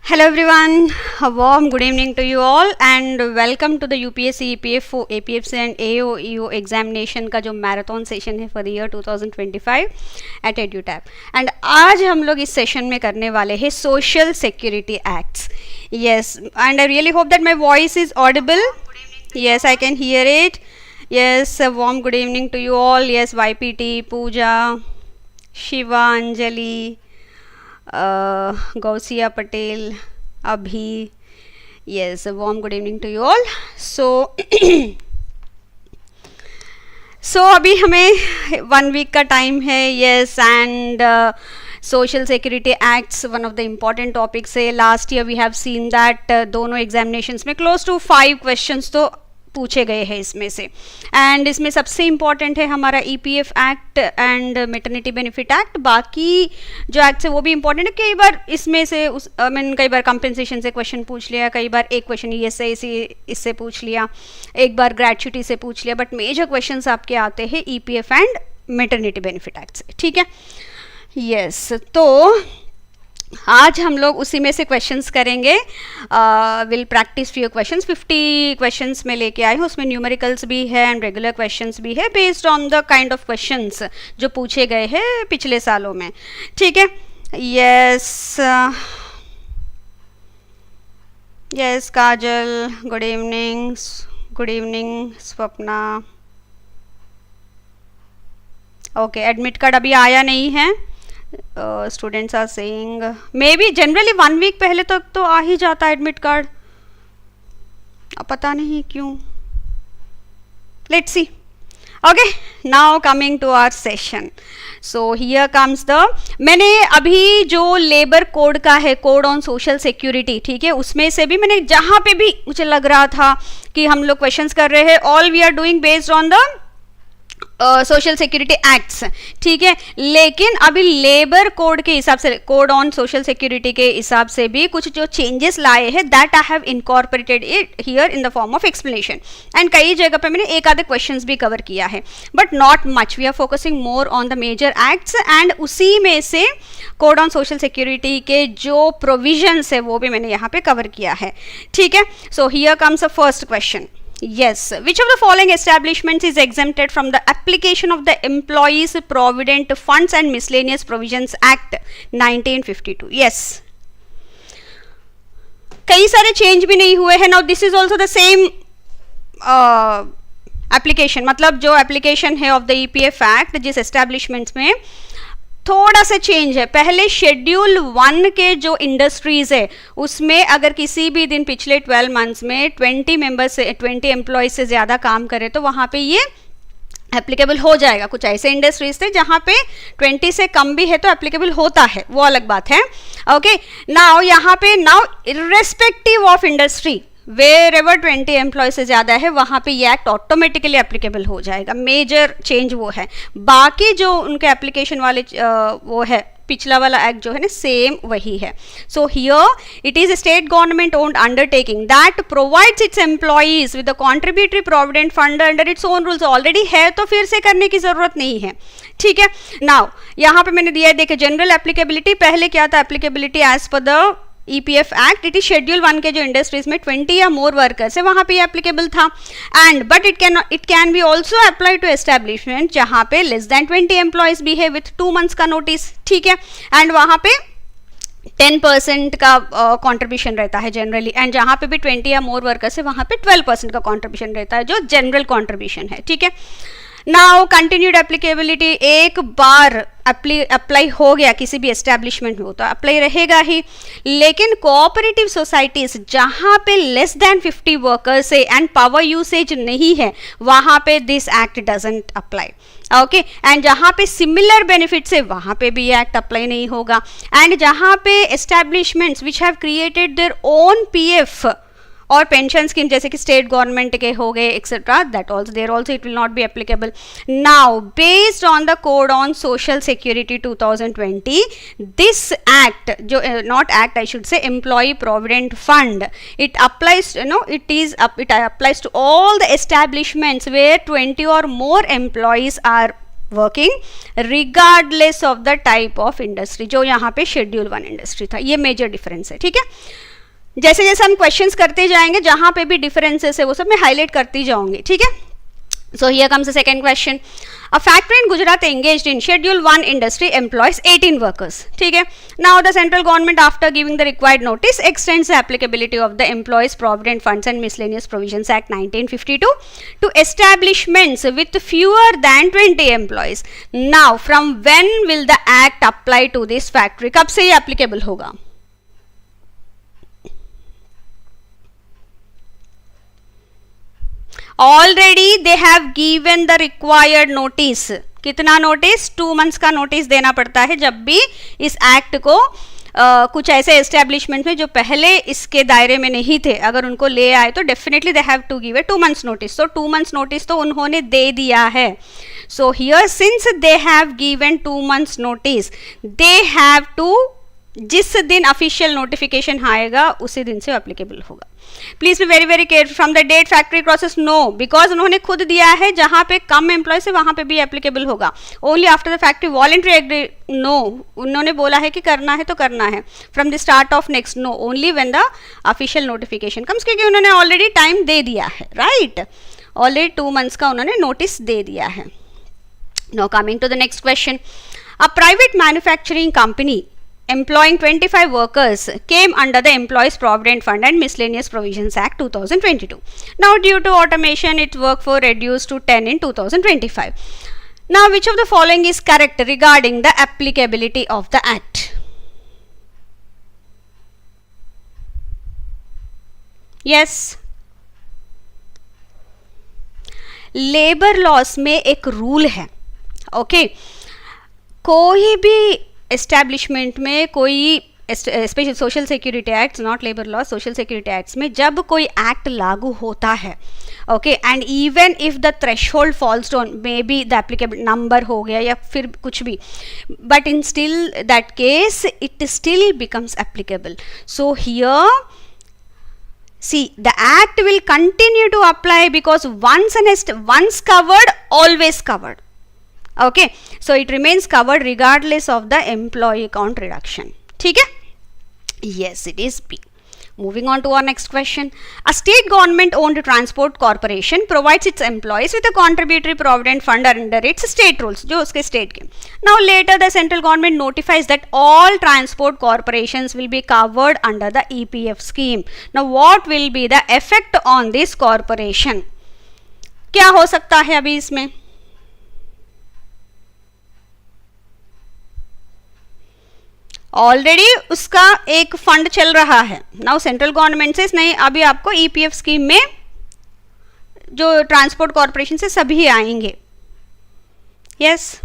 Hello everyone, a warm good evening to you all and welcome to the UPSC, EPF, APFC and AOEO examination का जो marathon session है for the year 2025 at EduTap. And आज हम लोग इस session में करने वाले हैं Social Security Acts. Yes, and I really hope that my voice is audible. Yes, I can hear it. Yes, a warm good evening to you all. Yes, YPT, Pooja, Shiva, Anjali, Gausia Patel, Abhi. Yes, a warm good evening to you all. So अभी हमें 1 week का time है. Yes, and social security acts one of the important topics है. Last year we have seen that दोनों examinations में close to 5 questions तो पूछे गए हैं इसमें से. एंड इसमें सबसे इम्पॉर्टेंट है हमारा EPF act and maternity benefit act. बाकी जो एक्ट्स है वो भी इम्पॉर्टेंट है. कई बार इसमें से कई बार कंपेंसेशन से क्वेश्चन पूछ लिया, कई बार एक क्वेश्चन इससे पूछ लिया, एक बार ग्रेच्युटी से पूछ लिया, बट मेजर क्वेश्चंस आपके आते हैं EPF and maternity benefit act से. ठीक है. यस, तो आज हम लोग उसी में से क्वेश्चंस करेंगे. Will practice few questions. 50 questions में लेके आए हूँ. उसमें न्यूमेरिकल्स भी है एंड रेगुलर क्वेश्चंस भी है based on the kind of questions जो पूछे गए हैं पिछले सालों में. ठीक है. Yes yes Kajal, good evening. Good evening Swapna. Okay, admit card अभी आया नहीं है. Students are saying maybe generally 1 week पहले तक तो आ ही जाता है एडमिट कार्ड. अब पता नहीं क्यों. Let's see. Okay, now coming to our session. So here comes the, मैंने अभी जो लेबर कोड का है, कोड ऑन सोशल सिक्योरिटी, ठीक है, उसमें से भी मैंने जहाँ पे भी मुझे लग रहा था कि हम लोग क्वेश्चंस कर रहे हैं, all we are doing based on the social security acts. ठीक है. लेकिन अभी लेबर कोड के हिसाब से, कोड ऑन सोशल सिक्योरिटी के हिसाब से भी कुछ जो चेंजेस लाए हैं, that I have incorporated it here in the form of explanation. And कई जगह पे मैंने एक आधे क्वेश्चंस भी कवर किया है, but not much. We are focusing more on the major acts and उसी में से कोड ऑन सोशल सिक्योरिटी के जो प्रोविजंस है वो भी मैंने यहाँ पे कवर किया है. ठीक है. So here comes a first question. Yes, which of the following establishments is exempted from the application of the Employees Provident Funds and Miscellaneous Provisions Act 1952? Yes. कई सारे चेंज भी नहीं हुए हैं. Now this is also the same application. मतलब जो application है of the EPF act, जिस एस्टेब्लिशमेंट्स में थोड़ा सा चेंज है. पहले शेड्यूल 1 के जो इंडस्ट्रीज है उसमें अगर किसी भी दिन पिछले 12 मंथ्स में 20 मेंबर्स से 20 एम्प्लॉयज से ज़्यादा काम करे तो वहाँ पे ये एप्लीकेबल हो जाएगा. कुछ ऐसे इंडस्ट्रीज थे जहाँ पे 20 से कम भी है तो एप्लीकेबल होता है, वो अलग बात है. ओके. नाउ यहाँ पे now irrespective of industry, wherever 20 employee से ज़्यादा है वहाँ पे ये एक्ट ऑटोमेटिकली एप्लीकेबल हो जाएगा. मेजर चेंज वो है. बाकी जो उनके एप्लीकेशन वाले वो है, पिछला वाला एक्ट जो है ना, सेम वही है. So here it is state government owned undertaking that provides it's employees with the contributory provident fund under its own rules. Already है तो फिर से करने की जरूरत नहीं है. ठीक है. नाउ यहाँ पे मैंने दिया है, देखिए, जनरल एप्लीकेबिलिटी. पहले क्या था applicability as per the EPF act, it is schedule 1 के जो इंडस्ट्रीज में 20 या मोर वर्कर्स है वहां पे एप्लीकेबल था. And but it can be also apply to establishment जहां पे लेस देन 20 एम्प्लॉयज भी है विथ 2 months का नोटिस. ठीक है. एंड वहां पे 10% का कंट्रीब्यूशन रहता है जनरली. एंड जहां पे भी 20 या मोर वर्कर्स है वहां पे 12% का कंट्रीब्यूशन रहता है जो जनरल कंट्रीब्यूशन है. ठीक है. नाउ कंटिन्यूड एप्लीकेबिलिटी, एक बार अप्लाई हो गया किसी भी एस्टेब्लिशमेंट में तो अप्लाई रहेगा ही. लेकिन कोऑपरेटिव सोसाइटीज जहां पे लेस देन 50 वर्कर्स है एंड पावर यूसेज नहीं है वहां पे this act doesn't apply. Okay. And जहां पे सिमिलर बेनिफिट्स है वहां पे भी एक्ट अप्लाई नहीं होगा. एंड जहां पे establishments which have created their own PF और पेंशन स्कीम जैसे कि स्टेट गवर्नमेंट के हो गए etcetera, that also there also it will not be applicable. Now based on the code on social security 2020, this act, जो not act I should say, employee provident fund, it applies, it applies to all the establishments where 20 or more employees are working regardless of the type of industry, जो यहाँ पे schedule 1 industry था. ये major difference है. ठीक है, जैसे जैसे हम क्वेश्चंस करते जाएंगे जहाँ पे भी डिफरेंसेस है वो सब मैं हाईलाइट करती जाऊंगी. ठीक है, so here comes the second question. A factory in Gujarat engaged in Schedule 1 industry employs 18 workers. ठीक है, now the central government after giving the required notice extends the applicability of the Employees Provident Funds and Miscellaneous Provisions Act 1952 to establishments with fewer than 20 employees. Now from when will the act apply to this factory? कब से ये applicable होगा? Already they have given the required notice. कितना notice? 2 months का notice देना पड़ता है जब भी इस एक्ट को कुछ ऐसे एस्टेब्लिशमेंट में जो पहले इसके दायरे में नहीं थे, अगर उनको ले आए तो definitely they have to give a 2 months notice. तो 2 months नोटिस तो उन्होंने दे दिया है. So here since they have given 2 months notice, they have to, जिस दिन ऑफिशियल नोटिफिकेशन आएगा उसी दिन से एप्लीकेबल होगा. Please be very very careful from the date factory process. No, because उन्होंने खुद दिया है जहां पे कम एम्प्लॉयज है वहां पे भी एप्लीकेबल होगा. Only after the factory voluntary agree. No, उन्होंने बोला है कि करना है तो करना है from the start of next. No, only when the official notification comes, क्योंकि उन्होंने ऑलरेडी टाइम दे दिया है. राइट, ऑलरेडी 2 months का उन्होंने नोटिस दे दिया है. Now coming to the next question. A private manufacturing company employing 25 workers came under the Employees Provident Fund and Miscellaneous Provisions Act 2022. Now due to automation its workforce reduced to 10 in 2025. Now which of the following is correct regarding the applicability of the act? Yes, labour laws में एक rule है. Okay, कोई भी establishment में, कोई special social security acts, not labour law, social security acts में जब कोई एक्ट लागू होता है, okay, and even if the threshold falls on, may be the applicable number हो गया या फिर कुछ भी, but in still that case it still becomes applicable. So here see, the act will continue to apply because once covered, always covered. Okay, so it remains covered regardless of the employee count reduction. ठीक है? Yes, it is B. Moving on to our next question. A state government owned transport corporation provides its employees with a contributory provident fund under its state rules, जो उसके state के. Now later the central government notifies that all transport corporations will be covered under the EPF scheme. Now what will be the effect on this corporation? क्या हो सकता है अभी इसमें? Already उसका एक फंड चल रहा है. नाउ सेंट्रल गवर्नमेंट से नहीं, अभी आपको ईपीएफ स्कीम में जो ट्रांसपोर्ट कॉर्पोरेशन से सभी आएंगे. यस,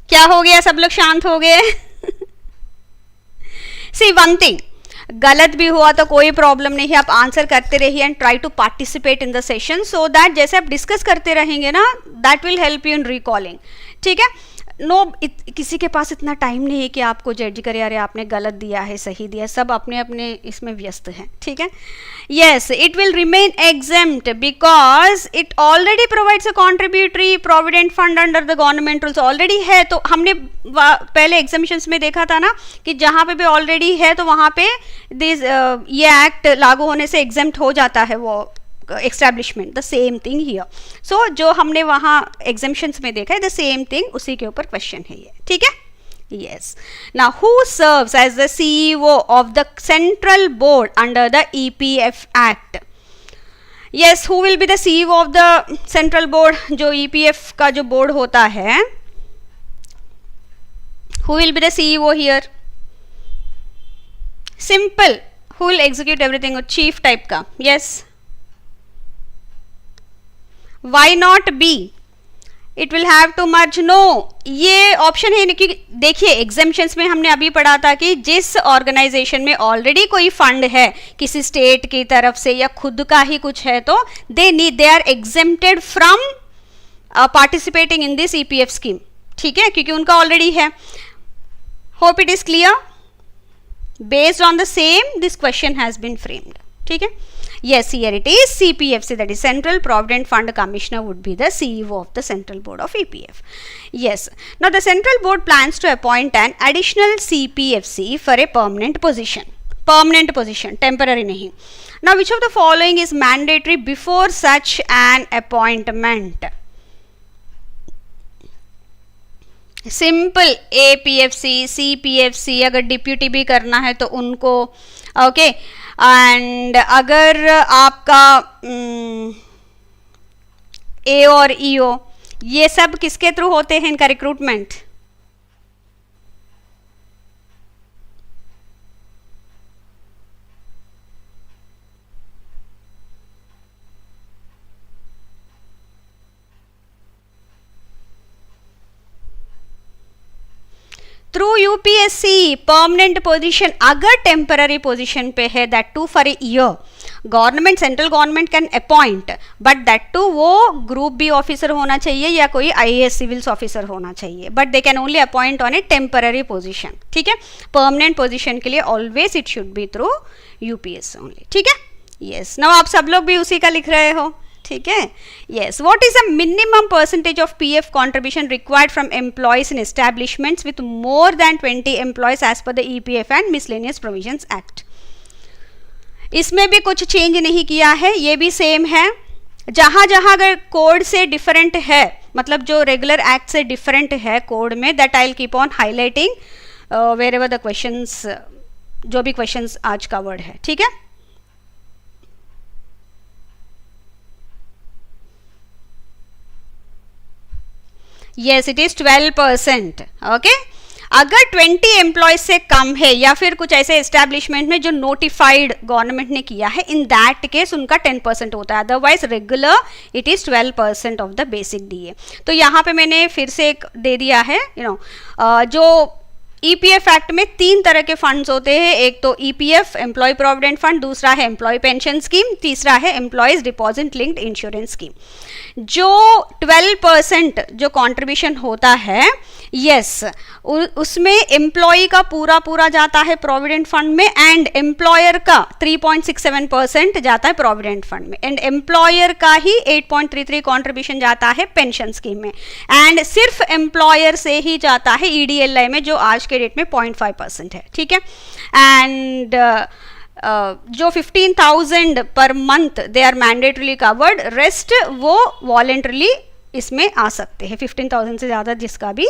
क्या हो गया? सब लोग शांत हो गए. सी वन थिंग, गलत भी हुआ तो कोई प्रॉब्लम नहीं है, आप आंसर करते रहिए and try to participate in the session, so that जैसे आप डिस्कस करते रहेंगे ना, that will help you in recalling. ठीक है, किसी के पास इतना टाइम नहीं है कि आपको जज करे, अरे आपने गलत दिया है, सही दिया, सब अपने अपने इसमें व्यस्त हैं. ठीक है, yes, it will remain exempt because it already provides a contributory provident fund under the government rules. Already है, तो हमने पहले एग्जामिशंस में देखा था ना कि जहाँ पे भी ऑलरेडी है तो वहाँ पे ये एक्ट लागू होने से एग्जेम्प्ट हो जाता है वो establishment. The same thing here. So जो हमने वहाँ एग्जामिशंस में देखा है, द सेम थिंग, उसी के ऊपर क्वेश्चन है ये. ठीक है, yes. Now who serves as the CEO of the central board under the EPF Act? Yes, who will be the CEO of the central board? जो EPF का जो बोर्ड होता है, who will be the CEO here? Simple, who will execute everything? Chief type का. Yes. Why not B? It will have to merge. No, ये option है कि देखिए एग्जेम्पशंस में हमने अभी पढ़ा था कि जिस ऑर्गेनाइजेशन में ऑलरेडी कोई फंड है किसी स्टेट की तरफ से या खुद का ही कुछ है, तो they are exempted from participating in this EPF scheme. ठीक है, क्योंकि उनका ऑलरेडी है. Hope it is clear. Based on the same this question has been framed. ठीक है, Yes, here it is CPFC, that is Central Provident Fund Commissioner would be the CEO of the Central Board of EPF. Yes. Now the Central Board plans to appoint an additional CPFC for a permanent position. Permanent position, temporary nahi. Now which of the following is mandatory before such an appointment? Simple APFC, CPFC, अगर deputy भी करना है तो उनको, okay. And अगर आपका ए और EO, ये सब किसके थ्रू होते हैं इनका recruitment? Through UPSC. Permanent position अगर टेम्पररी पोजीशन पे है, that too for a year, government, central government can appoint, but that too वो ग्रुप बी ऑफिसर होना चाहिए या कोई आईएएस सिविल्स ऑफिसर होना चाहिए, but they can only appoint on a temporary position, ठीक है। परमानेंट पोजीशन के लिए always it should be through UPSC only, ठीक है। यस, नाउ आप सब लोग भी उसी का लिख रहे हो, ठीक है। Yes, what is the minimum percentage of PF contribution required from employees in establishments with more than 20 employees as per the EPF and miscellaneous provisions act? इसमें भी कुछ चेंज नहीं किया है, ये भी सेम है। जहां जहां अगर कोड से डिफरेंट है, मतलब जो रेगुलर एक्ट से डिफरेंट है कोड में, that I will keep on highlighting wherever the questions, जो भी क्वेश्चंस आज कवर्ड है, ठीक है। Yes, it is 12%. ओके, अगर 20 एम्प्लॉयज से कम है या फिर कुछ ऐसे एस्टैब्लिशमेंट में जो नोटिफाइड गवर्नमेंट ने किया है, इन दैट केस उनका 10% होता है, otherwise regular it is 12% of the basic DA. तो यहाँ पे मैंने फिर से एक दे दिया है, जो ईपीएफ एक्ट में 3 तरह के फंड्स होते हैं, एक तो ईपीएफ एम्प्लॉय प्रोविडेंट फंड, दूसरा है एम्प्लॉय पेंशन स्कीम, तीसरा है employees deposit linked insurance scheme. जो 12% जो कंट्रीब्यूशन होता है, यस, उसमें एम्प्लॉय का पूरा जाता है प्रोविडेंट फंड में, एंड एम्प्लॉयर का 3.67% जाता है प्रोविडेंट फंड में, एंड एम्प्लॉयर का ही 8.33 कंट्रीब्यूशन जाता है पेंशन स्कीम में, एंड सिर्फ एम्प्लॉयर से ही जाता है ईडीएलआई में, जो आज के डेट में 0.5% है, ठीक है। एंड जो 15,000 पर month they are mandatorily covered, rest वो वॉलेंटरली इसमें आ सकते हैं, 15,000 से ज़्यादा जिसका भी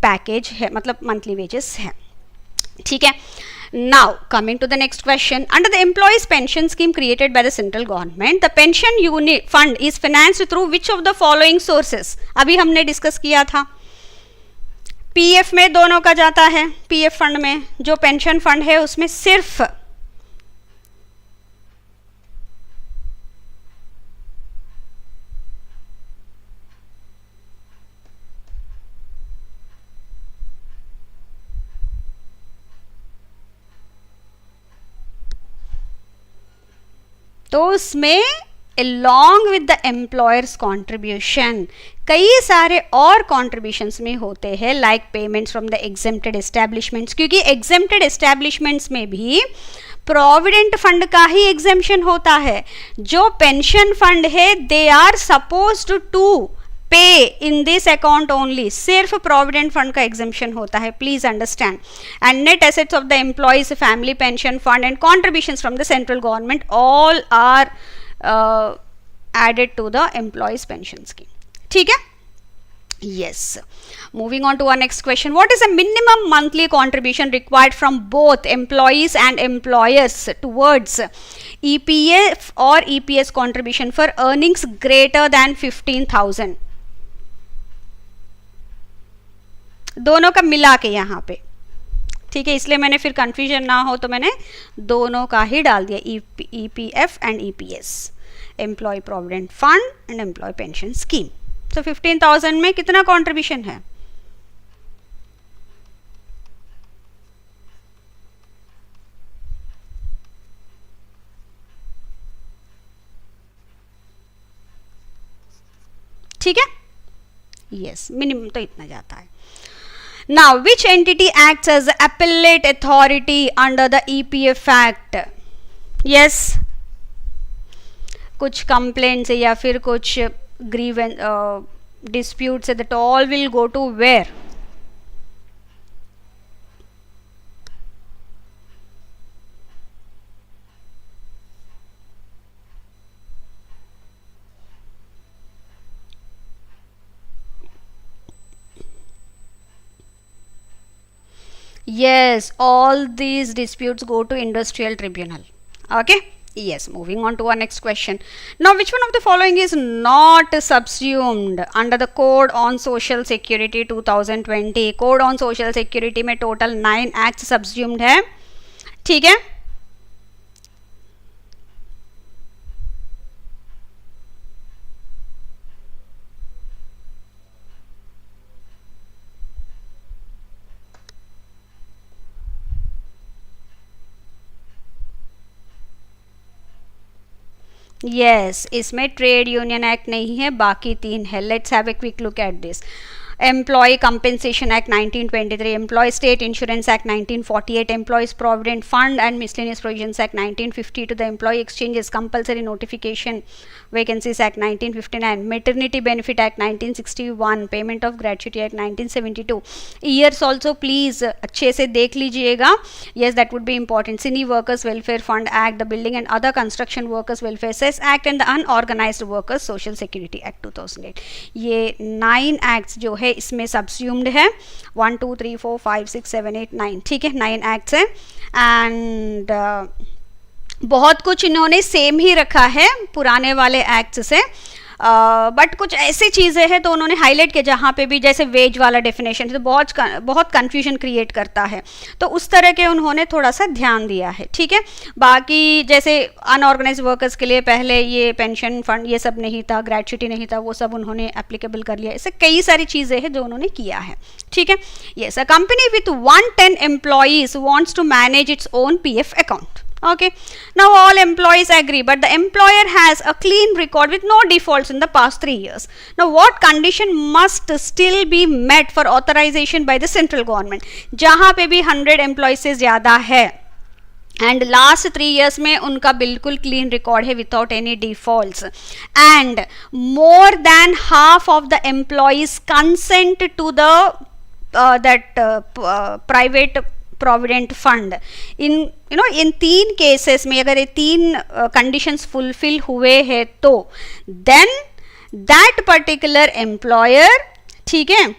पैकेज है, मतलब मंथली वेजेस है, ठीक है। Now coming to the next question, under the employees pension scheme created by the central government, the pension unit fund is financed through which of the following sources? अभी हमने discuss किया था, PF में दोनों का जाता है, पीएफ फंड में, जो पेंशन फंड है उसमें सिर्फ तो उसमें along with the employer's contribution कई सारे और contributions में होते हैं, like payments from the exempted establishments, क्योंकि exempted establishments में भी प्रोविडेंट फंड का ही एग्जेम्पशन होता है। जो पेंशन फंड है, they are supposed to pay in this account only, सिर्फ प्रोविडेंट फंड का एग्जेम्पशन होता है, please understand. And net assets of the employees family pension fund and contributions from the central government all are added to the employees pension scheme, ठीक है। Yes. Moving on to our next question. What is the minimum monthly contribution required from both employees and employers towards EPF or EPS contribution for earnings greater than 15,000? दोनों का मिला के यहाँ पे, ठीक है, इसलिए मैंने फिर कंफ्यूजन ना हो तो मैंने दोनों का ही डाल दिया, EPF and EPS, employee provident fund and employee pension scheme. तो 15,000 में कितना कंट्रीब्यूशन है? ठीक है, यस, मिनिमम तो इतना जाता है। Now, which entity acts as the appellate authority under the EPF Act? Yes, कुछ कंप्लेंट्स है या फिर कुछ ग्रीवेंस डिस्प्यूट्स है, that all will go to where? Yes, all these disputes go to industrial tribunal. Okay. Yes, moving on to our next question. Now, which one of the following is not subsumed under the Code on Social Security 2020? Code on Social Security में total 9 acts subsumed है, ठीक है? Yes, इसमें trade union act नहीं है, बाकी 3 है. Let's have a quick look at this. Employee Compensation Act 1923, Employee State Insurance Act 1948, Employees Provident Fund and Miscellaneous Provisions Act 1950, to the Employee Exchanges Compulsory Notification Vacancies Act 1959, Maternity Benefit Act 1961, Payment of Gratuity Act 1972. Years also please अच्छे से देख लीजिएगा. Yes, that would be important. Cine Workers Welfare Fund Act, the Building and Other Construction Workers Welfare Cess Act and the Unorganized Workers Social Security Act 2008. ये 9 acts जो है इसमें सबस्यूम्ड है. 1 2 3 4 5 6 7 8 9, ठीक है, 9 एक्ट्स है. एंड बहुत कुछ इन्होंने सेम ही रखा है पुराने वाले एक्ट्स से, बट कुछ ऐसी चीज़ें हैं तो उन्होंने हाईलाइट किया जहाँ पे भी, जैसे वेज वाला डेफिनेशन तो बहुत कन्फ्यूजन क्रिएट करता है, तो उस तरह के उन्होंने थोड़ा सा ध्यान दिया है, ठीक है. बाकी जैसे अनऑर्गेनाइज वर्कर्स के लिए पहले ये पेंशन फंड ये सब नहीं था, ग्रेचुटी नहीं था, वो सब उन्होंने एप्लीकेबल कर लिया. ऐसे कई सारी चीज़ें हैं जो उन्होंने किया है, ठीक है. Yes, a company with 110 employees wants to manage its own PF account. Okay, now all employees agree, but the employer has a clean record with no defaults in the past 3 years. Now what condition must still be met for authorization by the central government? जहाँ पे भी 100 employees से ज़्यादा है and last 3 years में उनका बिल्कुल clean record है without any defaults, and more than half of the employees consent to the that private provident fund. In 3 cases में अगर ये 3 कंडीशंस फुलफिल हुए हैं तो देन दैट पर्टिकुलर एम्प्लॉयर, ठीक है,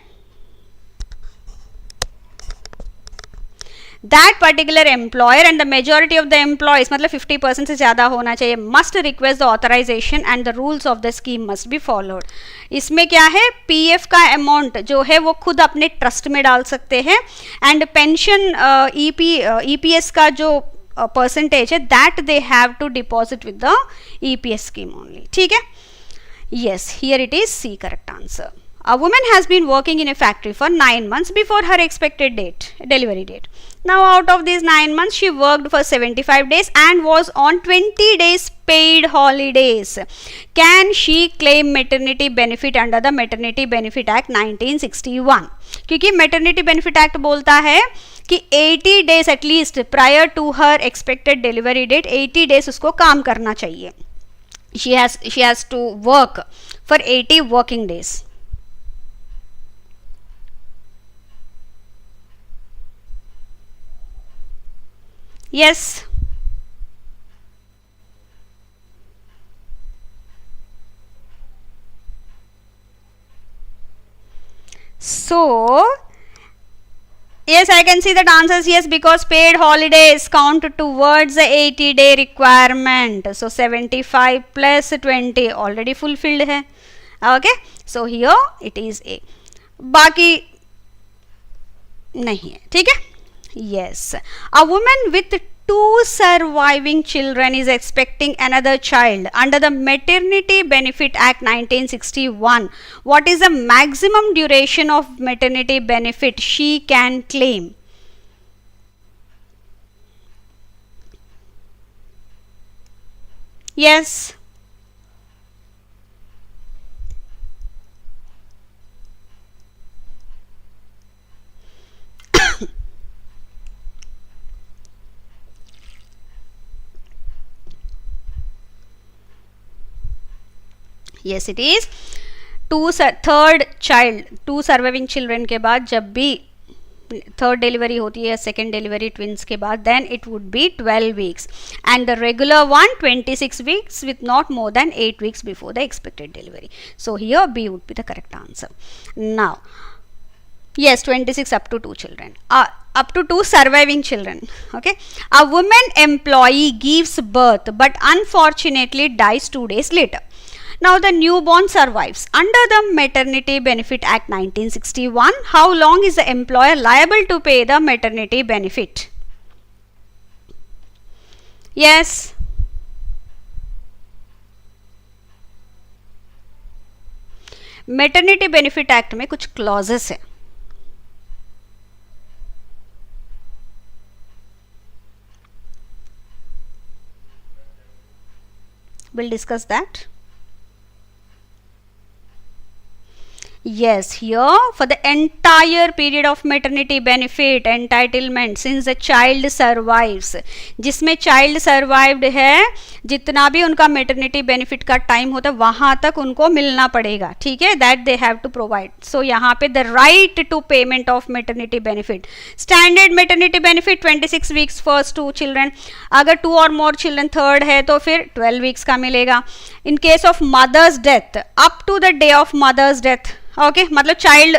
that particular employer and the majority of the employees, मतलब 50% से ज़्यादा होना चाहिए, must request the authorization and the rules of the scheme must be followed. इसमें क्या है, PF का अमाउंट जो है वो खुद अपने ट्रस्ट में डाल सकते हैं, एंड पेंशन EPS का जो परसेंटेज है that they have to deposit with the EPS scheme only, ठीक है. Yes, here it is C, correct answer. A woman has been working in a factory for 9 months before her expected delivery date. Now out of these 9 months she worked for 75 days and was on 20 days paid holidays. Can she claim maternity benefit under the Maternity Benefit Act 1961? क्योंकि Maternity Benefit Act बोलता है कि 80 days at least prior to her expected delivery date, 80 days उसको काम करना चाहिए. She has to work for 80 working days. Yes. So, yes, I can see that answers yes, because paid holidays count towards the 80-day requirement. So 75 plus 20 already fulfilled है. Okay, so here it is A. बाकी नहीं है, ठीक है. Yes, a woman with 2 surviving children is expecting another child under the Maternity Benefit Act 1961. What is the maximum duration of maternity benefit she can claim? Yes. yes it is. Third child, 2 surviving children के बाद जब भी third delivery होती है, second delivery twins के बाद, then it would be 12 weeks and the regular one 26 weeks with not more than 8 weeks before the expected delivery. So here be would be the correct answer. Now yes, 26 up to 2 children, up to 2 surviving children. Okay, a woman employee gives birth but unfortunately dies 2 days later. Now the newborn survives. Under the Maternity Benefit Act 1961, how long is the employer liable to pay the maternity benefit? Yes. Maternity Benefit Act में कुछ clauses है. We'll discuss that. Yes, here for the entire period of maternity benefit entitlement since the child survives, जिसमें child survived है, जितना भी उनका maternity benefit का time होता है वहाँ तक उनको मिलना पड़ेगा. ठीक है, that they have to provide. So यहाँ पे the right to payment of maternity benefit. Standard maternity benefit 26 weeks first 2 children. अगर 2 or more children third है तो फिर 12 weeks का मिलेगा. In case of mother's death, up to the day of mother's death, okay मतलब child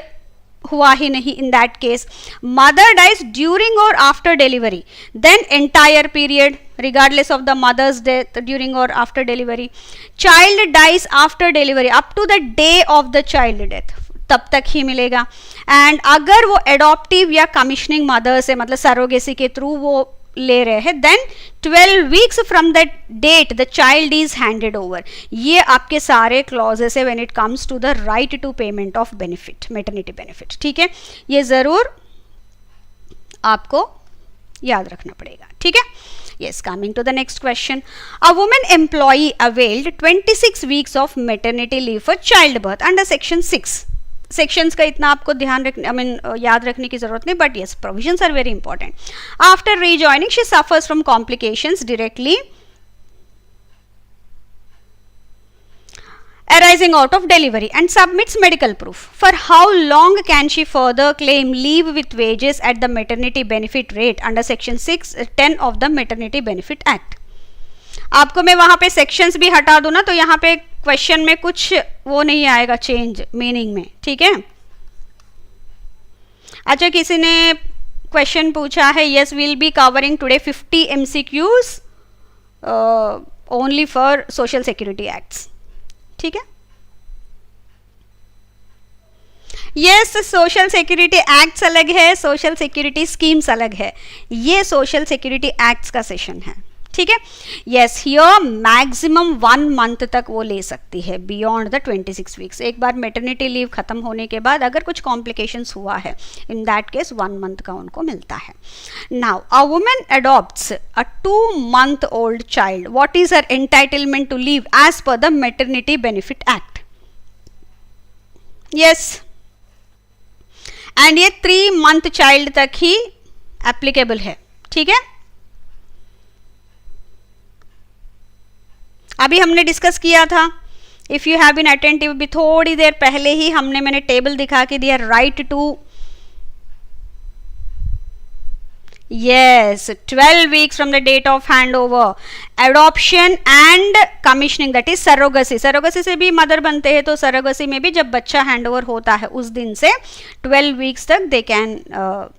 हुआ ही नहीं, in that case mother dies during और after delivery, then entire period regardless of the mother's death during or after delivery. Child dies after delivery up to the day of the child death, तब तक ही मिलेगा. And अगर वो adaptive या commissioning mother से मतलब surrogacy के through वो ले रहे हैं, then 12 weeks from that date the child is handed over. ये आपके सारे क्लॉजेस है when it comes to the right to payment of benefit, maternity benefit. ठीक है, ये जरूर आपको याद रखना पड़ेगा. ठीक है. Yes, coming to the next question. A woman employee availed 26 weeks of maternity leave for childbirth under section 6. Sections का इतना आपको ध्यान रखने याद रखने की जरूरत नहीं, but yes, provisions are very important. After rejoining, she suffers from complications directly arising out of delivery and submits medical proof. For how long can she further claim leave with wages at the maternity benefit rate under section 6(10) of the Maternity Benefit Act? आपको मैं वहां पे sections भी हटा दूं ना तो यहाँ पे क्वेश्चन में कुछ वो नहीं आएगा चेंज मीनिंग में. ठीक है. अच्छा, किसी ने क्वेश्चन पूछा है, yes will be covering today 50 MCQs only for social security acts. ठीक है. यस, सोशल सिक्योरिटी एक्ट्स अलग है, सोशल सिक्योरिटी स्कीम्स अलग है. ये सोशल सिक्योरिटी एक्ट्स का सेशन है. ठीक है. यस, हियर मैक्सिमम 1 मंथ तक वो ले सकती है बियॉन्ड द 26 वीक्स. एक बार मैटरनिटी लीव खत्म होने के बाद अगर कुछ कॉम्प्लिकेशंस हुआ है, इन दैट केस 1 मंथ का उनको मिलता है. Now a woman adopts a 2 month old child. What is her entitlement to leave as per the maternity benefit act? Yes, and ये 3 month चाइल्ड तक ही एप्लीकेबल है. ठीक है. अभी हमने डिस्कस किया था, if you have been attentive, भी थोड़ी देर पहले ही मैंने टेबल दिखा के दिया. Right to yes 12 weeks from the date of hand over, adoption and commissioning, that is surrogacy. Surrogacy से भी मदर बनते हैं, तो सरोगसी में भी जब बच्चा हैंड ओवर होता है उस दिन से 12 वीक्स तक दे कैन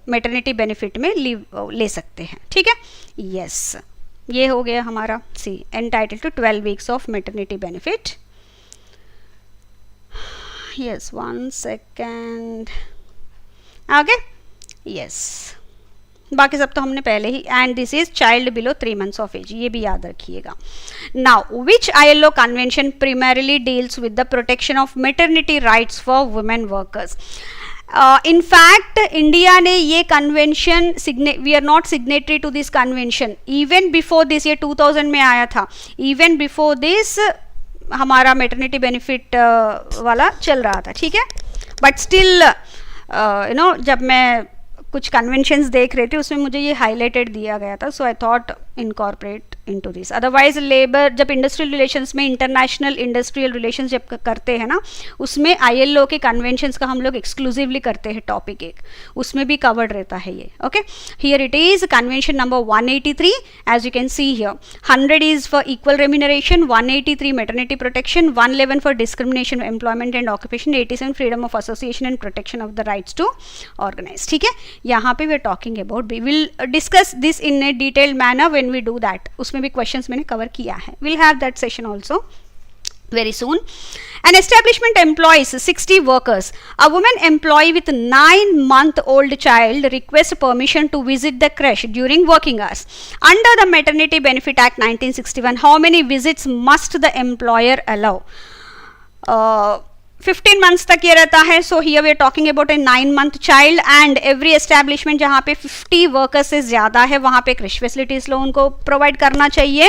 मैटरनिटी बेनिफिट में लीव ले सकते हैं. ठीक है. यस, ये हो गया हमारा C entitle to 12 weeks of maternity benefit. Yes, 1 second. Okay. Yes, बाकी सब तो हमने पहले ही. And this is child below 3 months of age, ये भी याद रखिएगा. Now which ILO convention primarily deals with the protection of maternity rights for women workers? In fact, India ने ये convention, we are not signatory to this convention. Even before this, ये 2000 में आया था. इवन बिफोर दिस हमारा maternity benefit वाला चल रहा था. ठीक है. बट स्टिल जब मैं कुछ कन्वेंशंस देख रही थी उसमें मुझे ये हाईलाइटेड दिया गया था, so I thought incorporate into this. Otherwise labour जब इंडस्ट्रियल रिलेशंस में इंटरनेशनल इंडस्ट्रियल रिलेशंस जब करते हैं ना, उसमें ILO के कन्वेंशंस का हम लोग एक्सक्लूसिवली करते हैं टॉपिक एक, उसमें भी कवर्ड रहता है ये. Okay, here it is convention number 183 as you can see here. 100 is for equal remuneration, 183 maternity protection, 111 for discrimination employment and occupation, 87 freedom of association and protection of the rights to organize. ठीक है, यहाँ पे we are talking about, we will discuss this in a detailed manner when we do that. उसमें भी questions मैंने cover किया है. Will have that session also very soon. An establishment employs 60 workers. A woman employee with 9-month-old child requests permission to visit the creche during working hours. Under the Maternity Benefit Act 1961, how many visits must the employer allow? 15 months तक ये रहता है. So here we are talking about a 9-month child and every establishment जहाँ पे 50 workers से ज़्यादा है वहाँ पे क्रिश फैसिलिटीज़ लोग उनको प्रोवाइड करना चाहिए.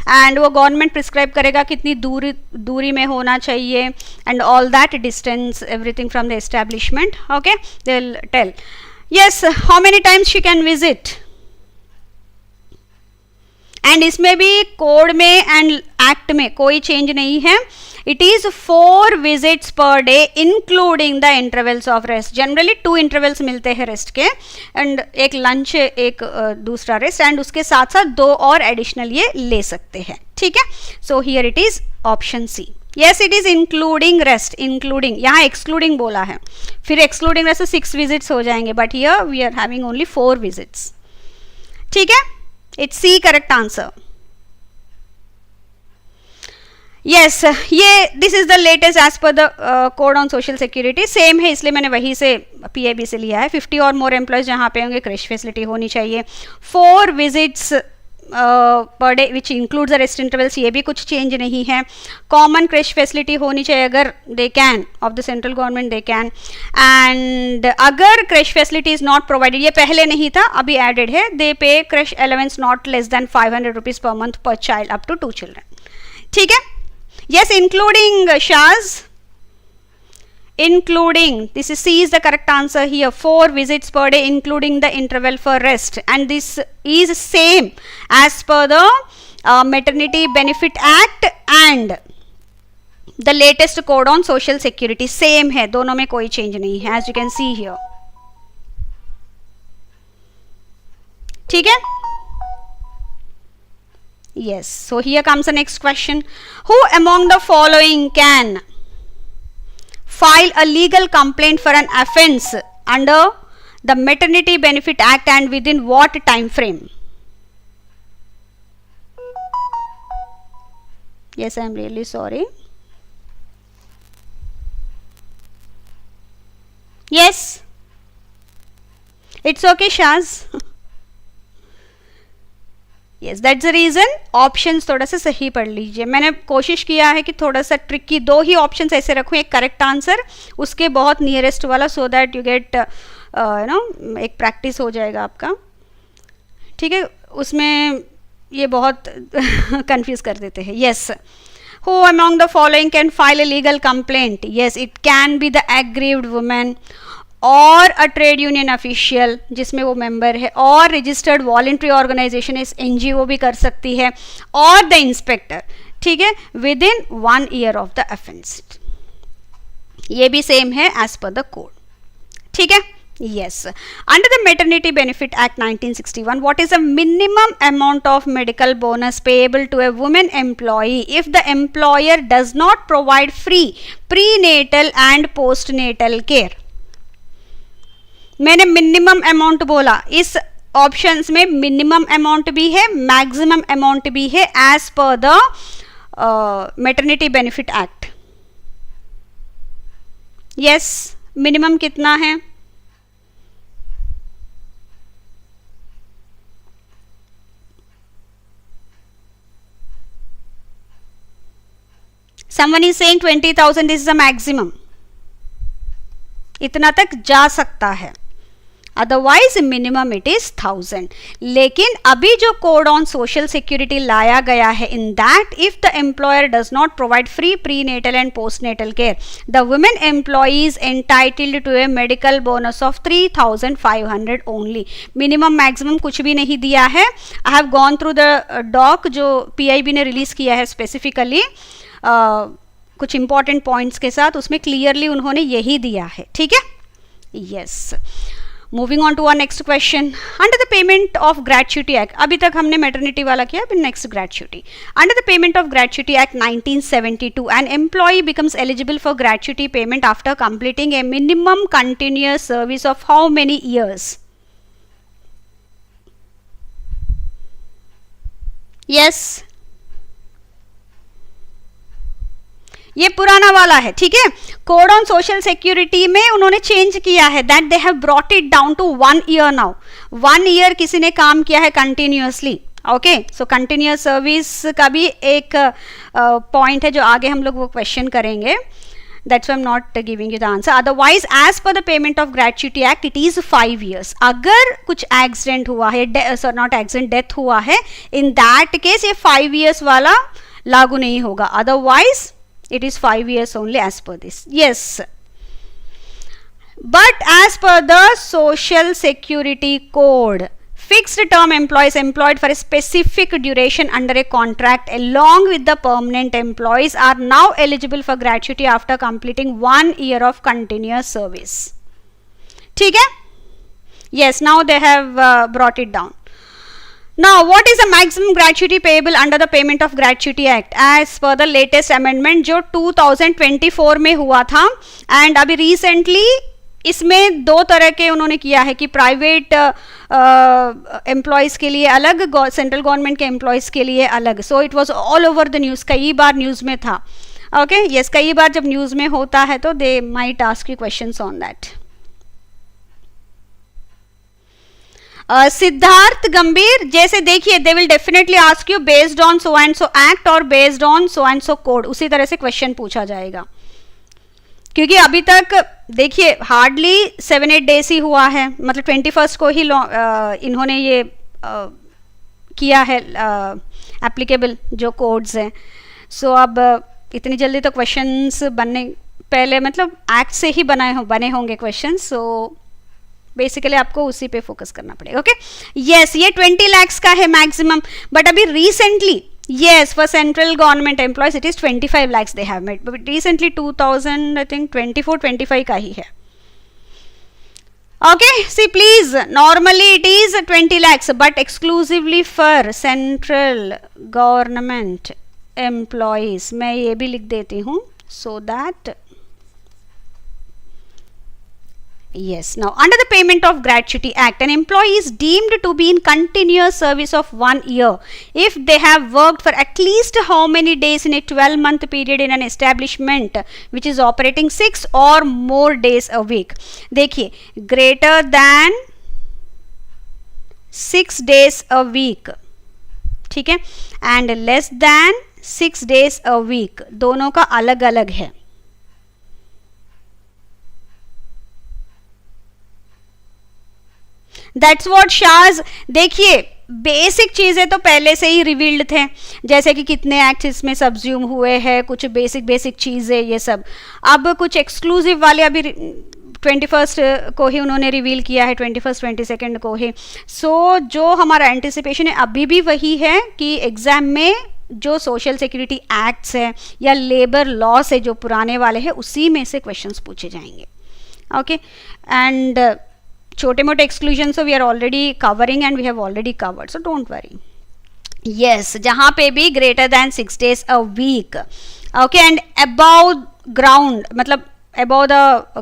एंड वो गवर्नमेंट प्रिस्क्राइब करेगा कितनी दूरी में होना चाहिए and all that distance everything from the establishment. Okay, they will tell yes how many times she can visit. And इसमें भी कोड में एंड एक्ट में कोई चेंज नहीं है. It is 4 visits per day including the intervals of rest. Generally 2 intervals मिलते हैं rest के एंड एक लंच एक दूसरा रेस्ट एंड उसके साथ साथ 2 और एडिशनल ये ले सकते हैं. ठीक है, so here it is option C. Yes, it is including rest, including, यहाँ excluding बोला है, फिर excluding rest 6 visits हो जाएंगे, but here we are having only 4 visits. ठीक है, it's C correct answer. Yes, ये this is the latest as per the code on social security. Same है इसलिए मैंने वहीं से PIB से लिया है. 50 और मोर एम्प्लॉयज जहाँ पे होंगे क्रेश फैसिलिटी होनी चाहिए. 4 visits per day which includes the rest intervals, ये भी कुछ चेंज नहीं है. कॉमन क्रेश फैसिलिटी होनी चाहिए अगर they can of the central government they can. And अगर crèche facility is not provided, ये पहले नहीं था अभी एडेड है, they pay crèche allowance not less than 500 rupees per month per child up to 2 children. ठीक है, yes, including Shaz, including, this is C is the correct answer here. 4 visits per day including the interval for rest, and this is same as per the Maternity Benefit Act and the latest code on social security. Same है, दोनों में कोई change नहीं है, as you can see here. ठीक है. Yes, so here comes the next question. Who among the following can file a legal complaint for an offence under the Maternity Benefit Act and within what time frame? Yes, I am really sorry. Yes, it's okay, Shaz. Yes, that's the reason options थोड़ा सा सही पढ़ लीजिए. मैंने कोशिश किया है कि थोड़ा सा ट्रिकी 2 ही ऑप्शंस ऐसे रखूँ, एक करेक्ट आंसर उसके बहुत नियरेस्ट वाला, सो दैट यू गेट एक प्रैक्टिस हो जाएगा आपका. ठीक है, उसमें ये बहुत कंफ्यूज कर देते हैं. Yes, who among the following can file a legal complaint? Yes, it can be the aggrieved woman और अ ट्रेड यूनियन ऑफिशियल जिसमें वो मेंबर है, और रजिस्टर्ड वॉलंटरी ऑर्गेनाइजेशन इस NGO भी कर सकती है, और द इंस्पेक्टर. ठीक है, with in 1 year of the offence. ये भी सेम है एज पर द कोड. ठीक है. Yes, under the Maternity Benefit Act 1961, what is the minimum amount of medical bonus payable to a woman employee if the employer does not provide free prenatal and postnatal care? मैंने minimum amount बोला, इस options में minimum amount भी है, maximum amount भी है as per the maternity benefit act. Yes, minimum कितना है? Someone is saying 20,000 is the maximum. इतना तक जा सकता है. Otherwise minimum it is 1000. लेकिन अभी जो कोड ऑन सोशल सिक्योरिटी लाया गया है, in that if the employer does not provide free prenatal and postnatal care, the women employees entitled to a medical bonus of 3500 only. Minimum maximum कुछ भी नहीं दिया है. I have gone through the doc जो PIB ने release किया है specifically कुछ इंपॉर्टेंट पॉइंट्स के साथ, उसमें क्लियरली उन्होंने यही दिया है. ठीक है, yes. Moving on to our next question. Under the payment of gratuity act, अभी तक हमने मैटरनिटी वाला किया, अभी next gratuity. Under the payment of gratuity act 1972, an employee becomes eligible for gratuity payment after completing a minimum continuous service of how many years? Yes, ये पुराना वाला है. ठीक है, कोड ऑन सोशल सिक्योरिटी में उन्होंने चेंज किया है, that they have brought it down to 1 year now. 1 year किसी ने काम किया है continuously. Okay, so continuous service का भी एक पॉइंट है जो आगे हम लोग वो क्वेश्चन करेंगे. That's why I am not giving you the answer. Otherwise as per the payment of gratuity act it is 5 years. अगर कुछ एक्सीडेंट हुआ है, नॉट एक्सीडेंट, डेथ हुआ है, इन दैट केस ये 5 years वाला लागू नहीं होगा. Otherwise it is 5 years only as per this. Yes, but as per the social security code, fixed term employees employed for a specific duration under a contract along with the permanent employees are now eligible for gratuity after completing 1 year of continuous service. ठीक है, yes, now they have brought it down. Now, what is the maximum gratuity payable under the Payment of Gratuity Act as per the latest amendment जो 2024 में हुआ था. And अभी recently इसमें 2 तरह के उन्होंने किया है कि प्राइवेट एम्प्लॉयज़ के लिए अलग, सेंट्रल गवर्नमेंट के एम्प्लॉयज़ के लिए अलग. So it was all over the news, कई बार न्यूज़ में था. ओके, यस, कई बार जब न्यूज़ में होता है तो they might ask you questions on that. Siddharth Gambhir, जैसे देखिए they will definitely ask you based on so and so act और based on so and so code, उसी तरह से क्वेश्चन पूछा जाएगा. क्योंकि अभी तक देखिए हार्डली 7-8 डेज ही हुआ है, मतलब 21st को ही इन्होंने ये किया है एप्लीकेबल जो कोड्स हैं. सो अब इतनी जल्दी तो क्वेश्चंस बनने पहले, मतलब एक्ट से ही बने होंगे क्वेश्चन. सो बेसिकली आपको उसी पे फोकस करना पड़ेगा. ओके, यस, ये 20 lakhs का है मैक्सिमम, बट अभी recently yes for central government employees it is 25 lakhs they have made, but recently 2000 I think 24-25 का ही है. Okay, see please, normally it is 20 lakhs but exclusively for central government employees. मैं ये भी लिख देती हूँ so that yes, now under the Payment of Gratuity Act, an employee is deemed to be in continuous service of 1 year if they have worked for at least how many days in a 12-month period in an establishment which is operating 6 or more days a week. देखिए, greater than 6 days a week, ठीक है, and less than 6 days a week, दोनों का अलग अलग है. That's what Shaz. देखिए basic चीज़ें तो पहले से ही रिवील्ड थे, जैसे कि कितने एक्ट्स इसमें सब्ज्यूम हुए हैं, कुछ बेसिक चीज़ें, ये सब. अब कुछ एक्सक्लूसिव वाले अभी 21st को ही उन्होंने रिवील किया है, 21st 22nd को ही. सो जो हमारा एंटिसिपेशन है अभी भी वही है कि एग्ज़ाम में जो सोशल सिक्योरिटी एक्ट्स है या लेबर लॉस है जो पुराने वाले हैं उसी में से क्वेश्चंस पूछे जाएंगे. ओके, एंड छोटे मोटे exclusion we are already covering and we have already covered, so don't worry. Yes, जहाँ पे भी greater than 6 days a week. Okay, and above ground, मतलब अबाउ द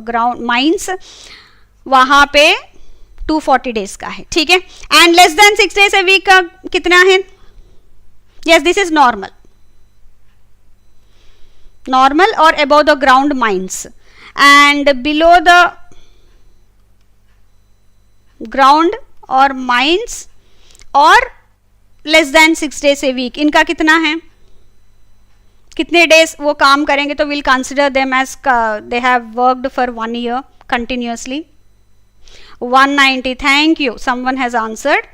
ग्राउंड माइंस, वहाँ पे 240 days का है. ठीक है, and less than 6 days a week का कितना है? यस, दिस इज नॉर्मल और above the ground mines, and below the ground और माइंस और less than 6 days a week, इनका कितना है, कितने डेज वो काम करेंगे, तो will consider them as they have worked for 1 year continuously. 190. Thank you. Someone has answered.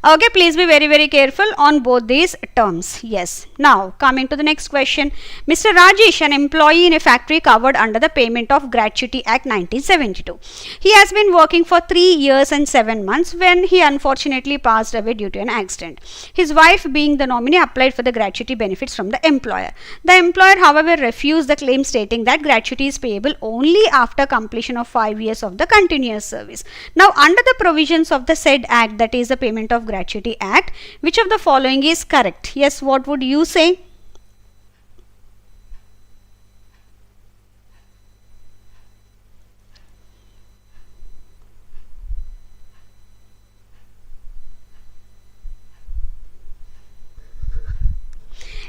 Okay, please be very, very careful on both these terms. Yes. Now, coming to the next question. Mr. Rajesh, an employee in a factory covered under the Payment of Gratuity Act 1972. He has been working for 3 years and 7 months when he unfortunately passed away due to an accident. His wife, being the nominee, applied for the gratuity benefits from the employer. The employer, however, refused the claim, stating that gratuity is payable only after completion of 5 years of the continuous service. Now, under the provisions of the said act, that is the Payment of Gratuity Act, which of the following is correct? Yes, what would you say?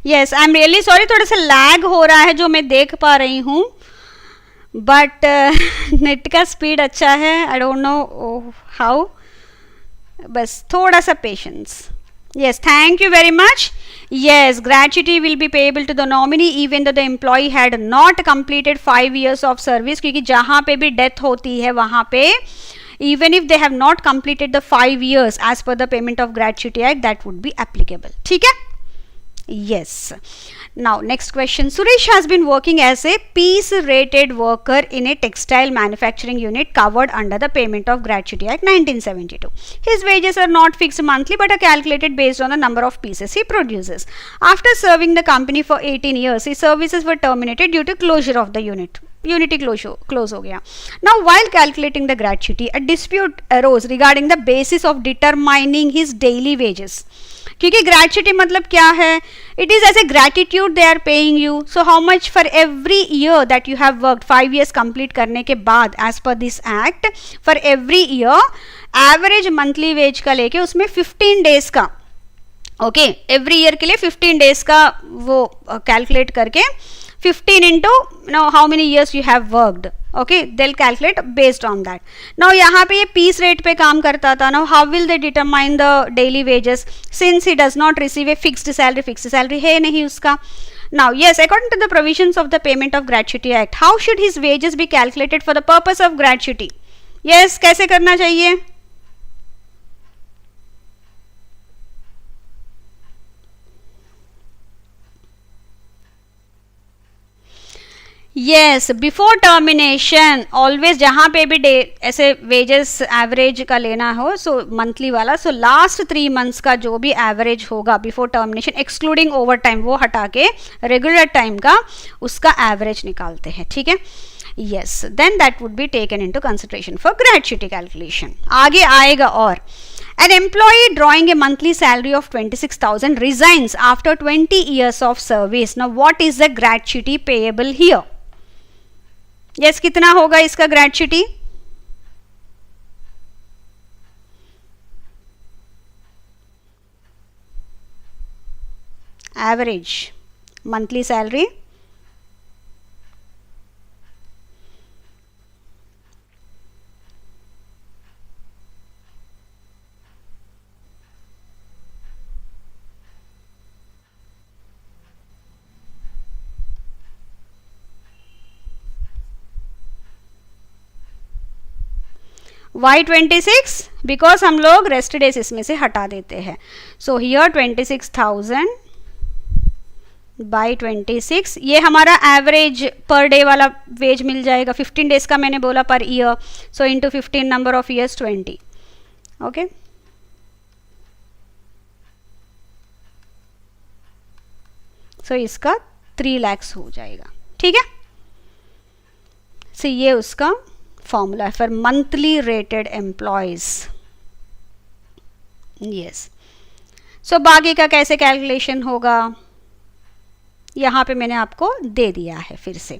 Yes, I am really sorry, थोड़ा सा lag हो रहा है जो मैं देख पा रही हूँ, बट नेट का स्पीड अच्छा है. आई डोंट नो हाउ, बस थोड़ा सा patience. Yes, thank you very much. Yes, gratuity will be payable to the nominee even though the employee had not completed 5 years of service. क्योंकि जहाँ पे भी डेथ होती है वहाँ पे even if they have not completed the 5 years as per the Payment of Gratuity Act, that would be applicable. ठीक है? Yes. Now, next question. Suresh has been working as a piece rated worker in a textile manufacturing unit covered under the Payment of Gratuity Act 1972. His wages are not fixed monthly but are calculated based on the number of pieces he produces. After serving the company for 18 years, his services were terminated due to closure of the unit. Unity close हो गया. Now, while calculating the gratuity, a dispute arose regarding the basis of determining his daily wages. क्योंकि gratuity मतलब क्या है? It is as a gratitude they are paying you. So how much for every year that you have worked 5 years complete करने के बाद as per this act, for every year average monthly wage का लेके उसमें 15 days का, okay, every year के लिए 15 days का वो कैलकुलेट करके 15 into now how many years you have worked, okay, they'll calculate based on that. Now यहाँ पे ये piece rate पे काम करता था. Now how will they determine the daily wages since he does not receive a fixed salary है नहीं उसका. Now yes, according to the provisions of the Payment of Gratuity Act, how should his wages be calculated for the purpose of gratuity? Yes, कैसे करना चाहिए? Yes, before termination always जहाँ पे भी ऐसे वेजेस एवरेज का लेना हो, सो मंथली वाला, सो लास्ट 3 months का जो भी एवरेज होगा before termination excluding over time, वो हटा के रेगुलर टाइम का उसका एवरेज निकालते हैं. ठीक है? Yes, then that would be taken into consideration for gratuity calculation. आगे आएगा और an employee drawing a monthly salary of 26,000 resigns after 20 years of service. Now what is the gratuity payable here? Yes, कितना होगा इसका gratuity? Average monthly salary. Why 26? Because हम लोग rest days इसमें से हटा देते हैं. सो हियर 26,000 बाई 26, ये हमारा एवरेज पर डे वाला वेज मिल जाएगा. 15 days का मैंने बोला per year, so into 15 number of years 20. Okay, so इसका 3 lakhs हो जाएगा. ठीक है? सो ये उसका formula for monthly rated employees. Yes, so बाकी का कैसे कैलकुलेशन होगा यहाँ पे मैंने आपको दे दिया है फिर से.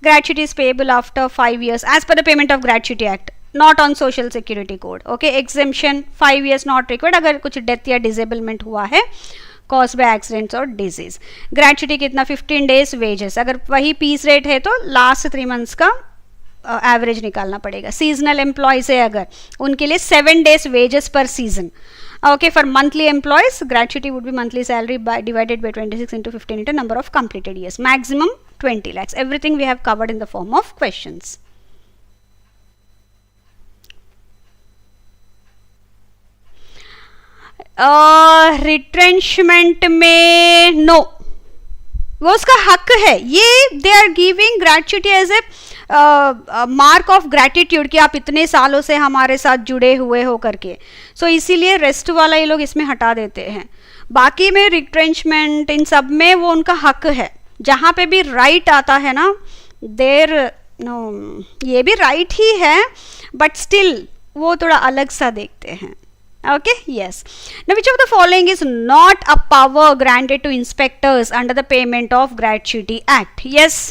Gratuity is payable after 5 years as per the payment of gratuity act, not on social security code. Okay, exemption 5 years not required अगर कुछ डेथ या डिसेबलमेंट हुआ है कॉज बाय एक्सीडेंट्स और डिजीज. ग्रेचुटी कितना? 15 days वेजेस. अगर वही piece rate है तो लास्ट 3 months का एवरेज निकालना पड़ेगा. सीजनल एम्प्लॉयज है अगर, उनके लिए 7 days वेजेस पर season. Okay, for monthly employees, gratuity would be monthly salary divided by 26 into 15 into number of completed years. Maximum 20 lakhs. Everything we have covered in the form of questions. Retrenchment में no, वो उसका हक है, ये they are giving gratuity as a mark of gratitude कि आप इतने सालों से हमारे साथ जुड़े हुए हो करके, सो इसीलिए रेस्ट वाला ये लोग इसमें हटा देते हैं। बाकी में रिट्रेंचमेंट इन सब में वो उनका हक है। जहाँ पे भी राइट आता है ना, देर नो, ये भी राइट ही है बट स्टिल वो थोड़ा अलग सा देखते हैं। Okay, yes. Now, which of the following is not a power granted to inspectors under the Payment of Gratuity Act? Yes.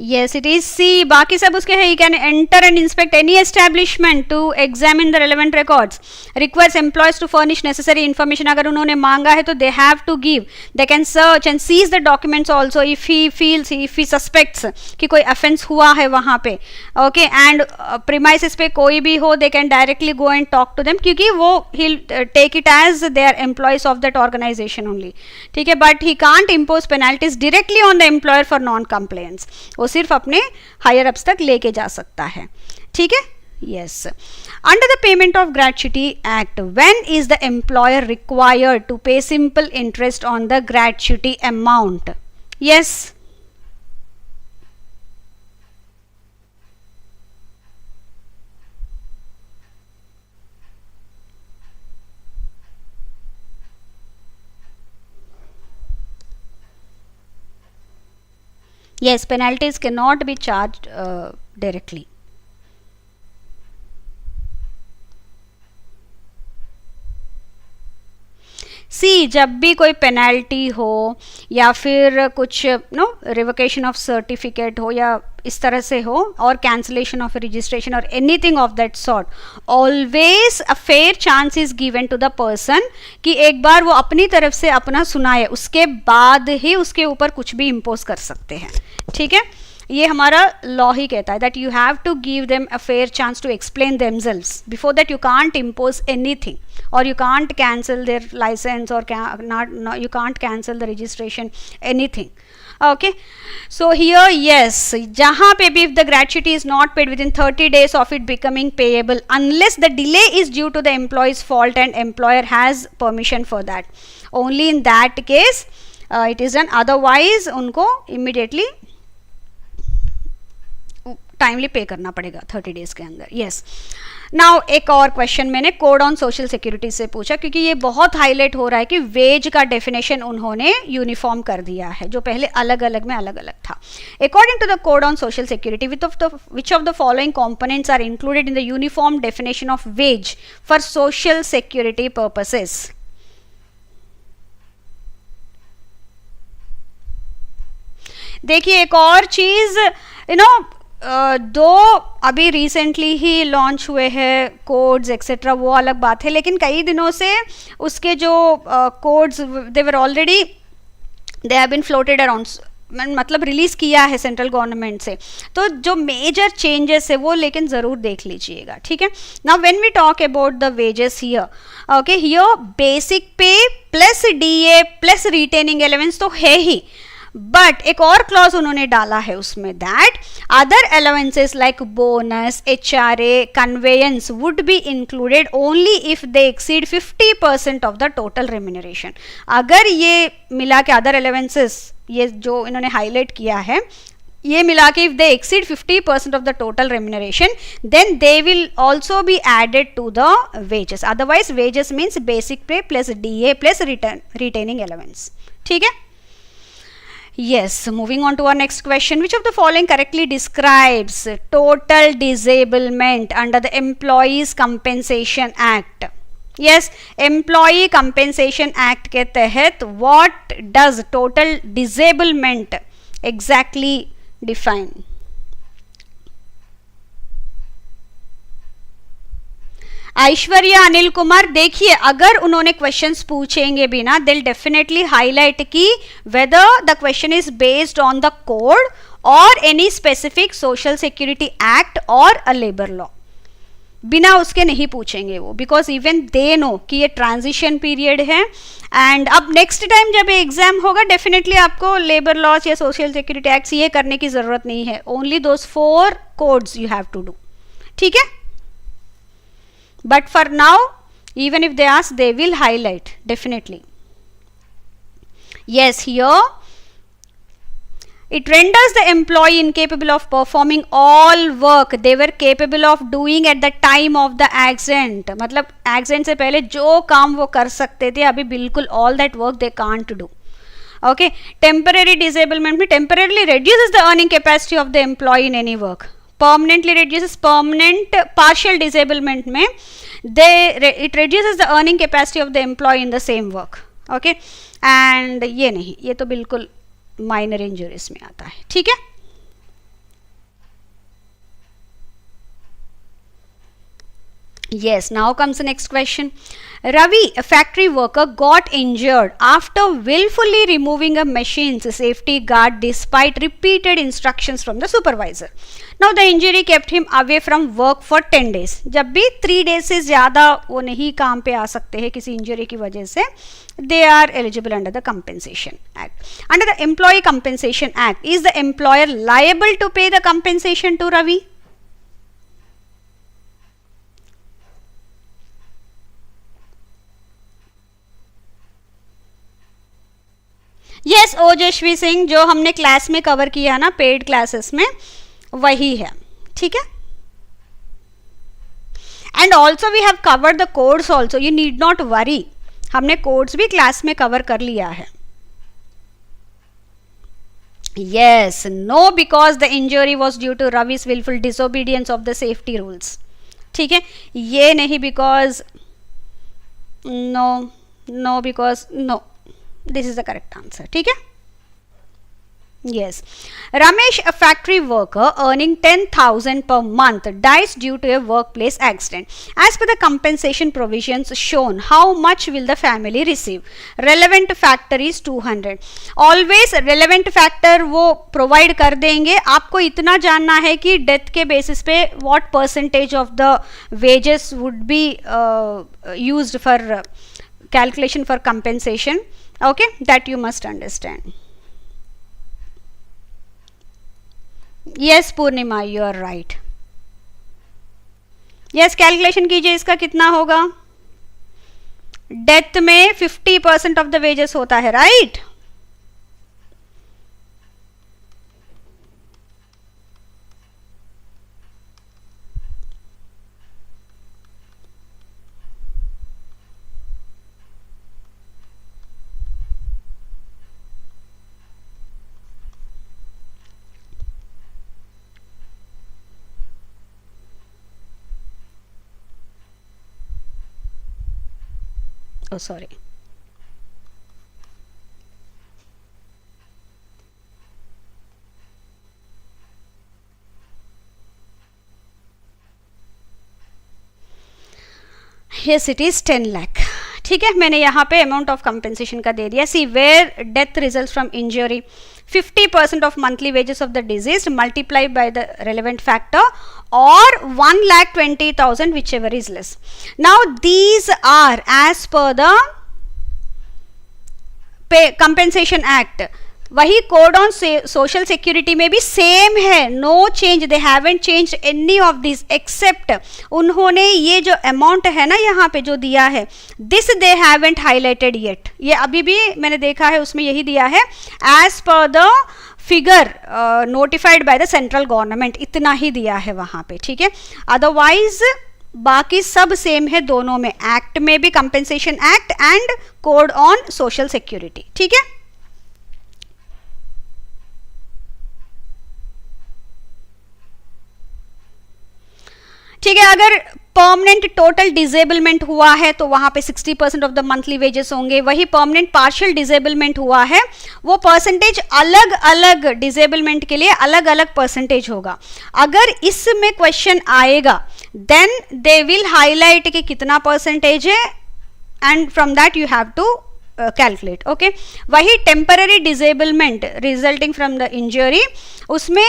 Yes, it is C. बाकी सब उसके है. He can enter and inspect any establishment to examine the relevant records. Requires employees to furnish necessary information. अगर उन्होंने मांगा है तो they have to give. They can search and seize the documents also if he feels, if he suspects कि कोई offense हुआ है वहाँ पे. Okay, and premises पे कोई भी हो, they can directly go and talk to them क्योंकि वो he'll take it as they are employees of that organization only. ठीक है, but he can't impose penalties directly on the employer for non-compliance. वो सिर्फ अपने हायर अप्स तक लेके जा सकता है. ठीक है, yes. Under the payment of gratuity act, when is the employer required to pay simple interest on the gratuity amount? Yes. Yes, penalties cannot be charged directly. See, जब भी कोई पेनल्टी हो या फिर कुछ नो रिवोकेशन ऑफ सर्टिफिकेट हो या इस तरह से हो और कैंसलेशन ऑफ रजिस्ट्रेशन और anything of that sort, always a fair chance is given to the person कि एक बार वो अपनी तरफ से अपना सुनाए, उसके बाद ही उसके ऊपर कुछ भी इम्पोज कर सकते हैं. ठीक है, ये हमारा लॉ ही कहता है that you have to give them a fair chance to explain themselves. Before that you can't impose anything or you can't cancel their license or you can't cancel the registration, anything. Okay, so here yes, jahan pe bhi if the gratuity is not paid within 30 days of it becoming payable, unless the delay is due to the employee's fault and employer has permission for that, only in that case it is done. Otherwise unko immediately timely पे करना पड़ेगा 30 days के अंदर. Yes. Now एक और question मैंने code on social security से पूछा क्योंकि ये बहुत हाईलाइट हो रहा है कि वेज का डेफिनेशन उन्होंने यूनिफॉर्म कर दिया है जो पहले अलग अलग में अलग अलग था. According to the code on social security, which of the following components are included in the uniform definition of wage for social security purposes? देखिए एक और चीज, यू नो, दो अभी रिसेंटली ही लॉन्च हुए हैं कोड्स एक्सेट्रा, वो अलग बात है, लेकिन कई दिनों से उसके जो codes they were already they have been floated around, मतलब रिलीज किया है सेंट्रल गवर्नमेंट से. तो जो मेजर चेंजेस है वो लेकिन ज़रूर देख लीजिएगा. ठीक है. Now when we talk about the wages here, okay, here basic pay plus DA plus retaining allowance तो है ही, बट एक और क्लॉज उन्होंने डाला है उसमें that other allowances like bonus, HRA, conveyance would be included only if they exceed 50% of the total remuneration. अगर ये मिला के अदर अलाउंसेस, ये जो इन्होंने हाईलाइट किया है, ये मिला के if they exceed 50% of the total remuneration then they will also be added to the wages. Otherwise wages means basic pay plus DA plus retaining allowance. ठीक है. Yes, moving on to our next question. Which of the following correctly describes total disablement under the Employees Compensation Act? Yes, Employee Compensation Act के तहत what does total disablement exactly define? Aishwarya, Anil Kumar, देखिए अगर उन्होंने questions पूछेंगे भी ना, दिल definitely highlight की whether the question is based on the code और any specific social security act और अ लेबर लॉ। बिना उसके नहीं पूछेंगे वो, बिकॉज इवन दे नो कि ये ट्रांजिशन पीरियड है। एंड अब नेक्स्ट टाइम जब एग्जाम होगा डेफिनेटली आपको लेबर लॉज या सोशल सिक्योरिटी एक्ट्स ये करने की जरूरत नहीं है, only those 4 codes you have to do, ठीक है। But for now even if they ask, they will highlight definitely. Yes, here it renders the employee incapable of performing all work they were capable of doing at the time of the accident. मतलब accident से पहले जो काम वो कर सकते थे अभी बिल्कुल all that work they can't do. Okay, temporary disablement में temporarily reduces the earning capacity of the employee in any work. Permanently reduces, permanent partial disablement में it reduces the earning capacity of the employee in the same work. Okay, and ये नहीं, ये तो बिल्कुल minor injuries में आता है, ठीक है। Yes, now comes the next question. Ravi, a factory worker, got injured after willfully removing a machine's safety guard despite repeated instructions from the supervisor. Now the injury kept him away from work for 10 days. जब भी 3 days से ज़्यादा वो नहीं काम पे आ सकते हैं किसी इंजरी की वजह से, they are eligible under the Compensation Act. Under the Employee Compensation Act, is the employer liable to pay the compensation to Ravi? Yes, ओजस्वी सिंह, जो हमने क्लास में कवर किया ना पेड क्लासेस में, वही है, ठीक है। And also we have covered the codes also, you need not worry, हमने कोड्स भी क्लास में कवर कर लिया है। Yes, no because the injury was due to Ravi's wilful disobedience of the safety rules, ठीक है। ये नहीं because, no because, no, this is the correct answer, ठीक है। Yes, Ramesh, a factory worker earning 10,000 per month, dies due to a workplace accident. As per the compensation provisions shown, how much will the family receive? Relevant factor is 200. Always relevant factor वो provide कर देंगे। आपको इतना जानना है कि death के basis पे what percentage of the wages would be used for calculation for compensation. Okay, that you must understand. Yes, Purnima, you are right. Yes, calculation कीजिए, इसका कितना होगा? डेथ में 50% ऑफ द वेजेस होता है, right? Oh, sorry. Yes, it is 10 lakh. ठीक है, मैंने यहाँ पे अमाउंट ऑफ कंपेंसेशन का दे दिया। See where death result from injury 50% of monthly wages of the deceased multiplied by the relevant factor or 1,20,000 whichever is less. Now these are as per the compensation act. वही code on social security में भी same है, no change, they haven't change any of this except उन्होंने ये जो amount है ना यहाँ पे जो दिया है, this they haven't highlighted yet. ये अभी भी मैंने देखा है उसमें यही दिया है as per the figure notified by the central government, इतना ही दिया है वहाँ पे, ठीक है। अदरवाइज बाकी सब सेम है दोनों में, एक्ट में भी compensation act and code on social security, ठीक है। ठीक है, अगर परमानेंट टोटल डिसेबलमेंट हुआ है तो वहां पे 60% ऑफ द मंथली वेजेस होंगे। वही परमानेंट पार्शियल डिसेबलमेंट हुआ है वो परसेंटेज अलग अलग डिसेबलमेंट के लिए अलग अलग परसेंटेज होगा। अगर इसमें क्वेश्चन आएगा देन दे विल हाईलाइट कि कितना परसेंटेज है and from that you have to calculate. Okay, वही temporary disablement resulting from the injury, उसमें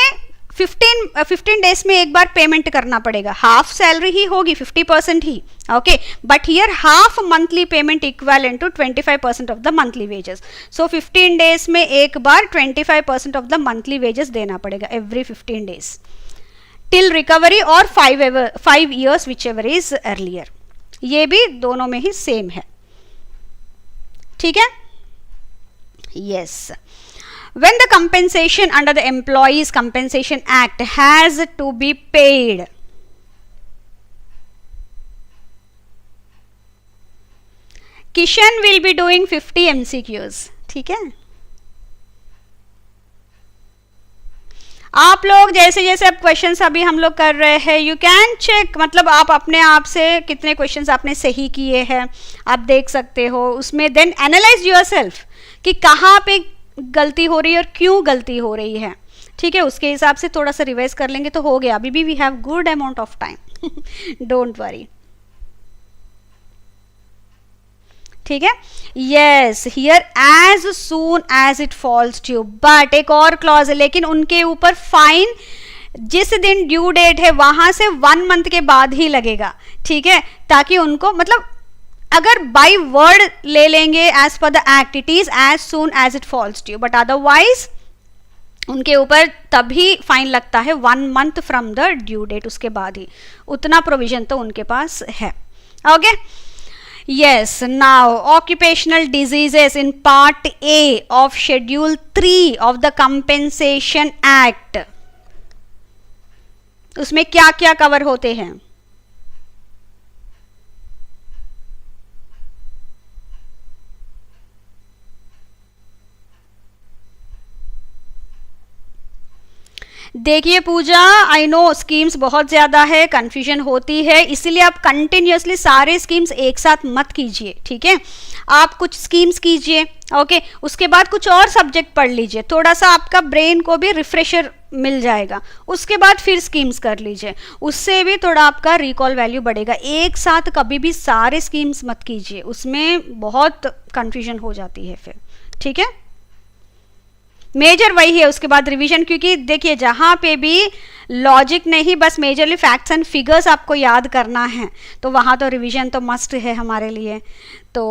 15 डेज में एक बार पेमेंट करना पड़ेगा, हाफ सैलरी ही होगी, 50% ही। Okay, but here half monthly payment equivalent to 25% of the monthly wages. So 15 days में एक बार 25% ऑफ द मंथली वेजेस देना पड़ेगा एवरी 15 डेज टिल रिकवरी और 5 years which ever is earlier. ये भी दोनों में ही सेम है, ठीक है। Yes, when the compensation under the Employees Compensation Act has to be paid, Kishan will be doing 50 MCQs, ठीक है। आप लोग जैसे जैसे अब क्वेश्चंस अभी हम लोग कर रहे हैं, यू कैन चेक, मतलब आप अपने आप से कितने क्वेश्चंस आपने सही किए हैं आप देख सकते हो उसमें, देन एनालाइज योरसेल्फ कि कहाँ पे गलती हो रही है और क्यों गलती हो रही है, ठीक है। उसके हिसाब से थोड़ा सा रिवाइज कर लेंगे तो हो गया। अभी भी we have good amount of time, don't worry, ठीक है। Yes, here as soon as it falls due, but एक और क्लॉज है, लेकिन उनके ऊपर फाइन जिस दिन ड्यू डेट है वहां से 1 month के बाद ही लगेगा, ठीक है, ताकि उनको मतलब अगर बाई वर्ड ले लेंगे as per the act it is as soon as it falls due, but otherwise उनके ऊपर तभी फाइन लगता है 1 month from the due date, उसके बाद ही। उतना प्रोविजन तो उनके पास है। Okay, yes, now occupational diseases in part A of schedule 3 of the compensation act, उसमें क्या क्या कवर होते हैं? देखिए पूजा, आई नो स्कीम्स बहुत ज़्यादा है, कन्फ्यूजन होती है, इसीलिए आप कंटिन्यूसली सारे स्कीम्स एक साथ मत कीजिए, ठीक है। आप कुछ स्कीम्स कीजिए, ओके, उसके बाद कुछ और सब्जेक्ट पढ़ लीजिए, थोड़ा सा आपका ब्रेन को भी रिफ्रेशर मिल जाएगा, उसके बाद फिर स्कीम्स कर लीजिए, उससे भी थोड़ा आपका रिकॉल वैल्यू बढ़ेगा। एक साथ कभी भी सारे स्कीम्स मत कीजिए, उसमें बहुत कन्फ्यूजन हो जाती है फिर, ठीक है। मेजर वही है, उसके बाद रिवीजन, क्योंकि देखिए जहाँ पे भी लॉजिक नहीं, बस मेजरली फैक्ट्स एंड फिगर्स आपको याद करना है, तो वहाँ तो रिवीजन तो मस्ट है हमारे लिए। तो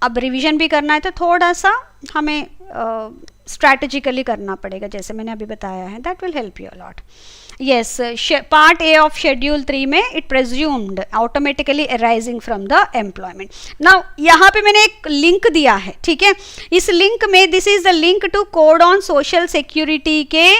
अब रिवीजन भी करना है तो थोड़ा सा हमें स्ट्रैटेजिकली करना पड़ेगा, जैसे मैंने अभी बताया है, that will help you a lot. Yes, part A of schedule 3 में it presumed automatically arising from the employment. Now यहाँ पे मैंने एक लिंक दिया है, ठीक है, इस लिंक में this is the link to code on social security के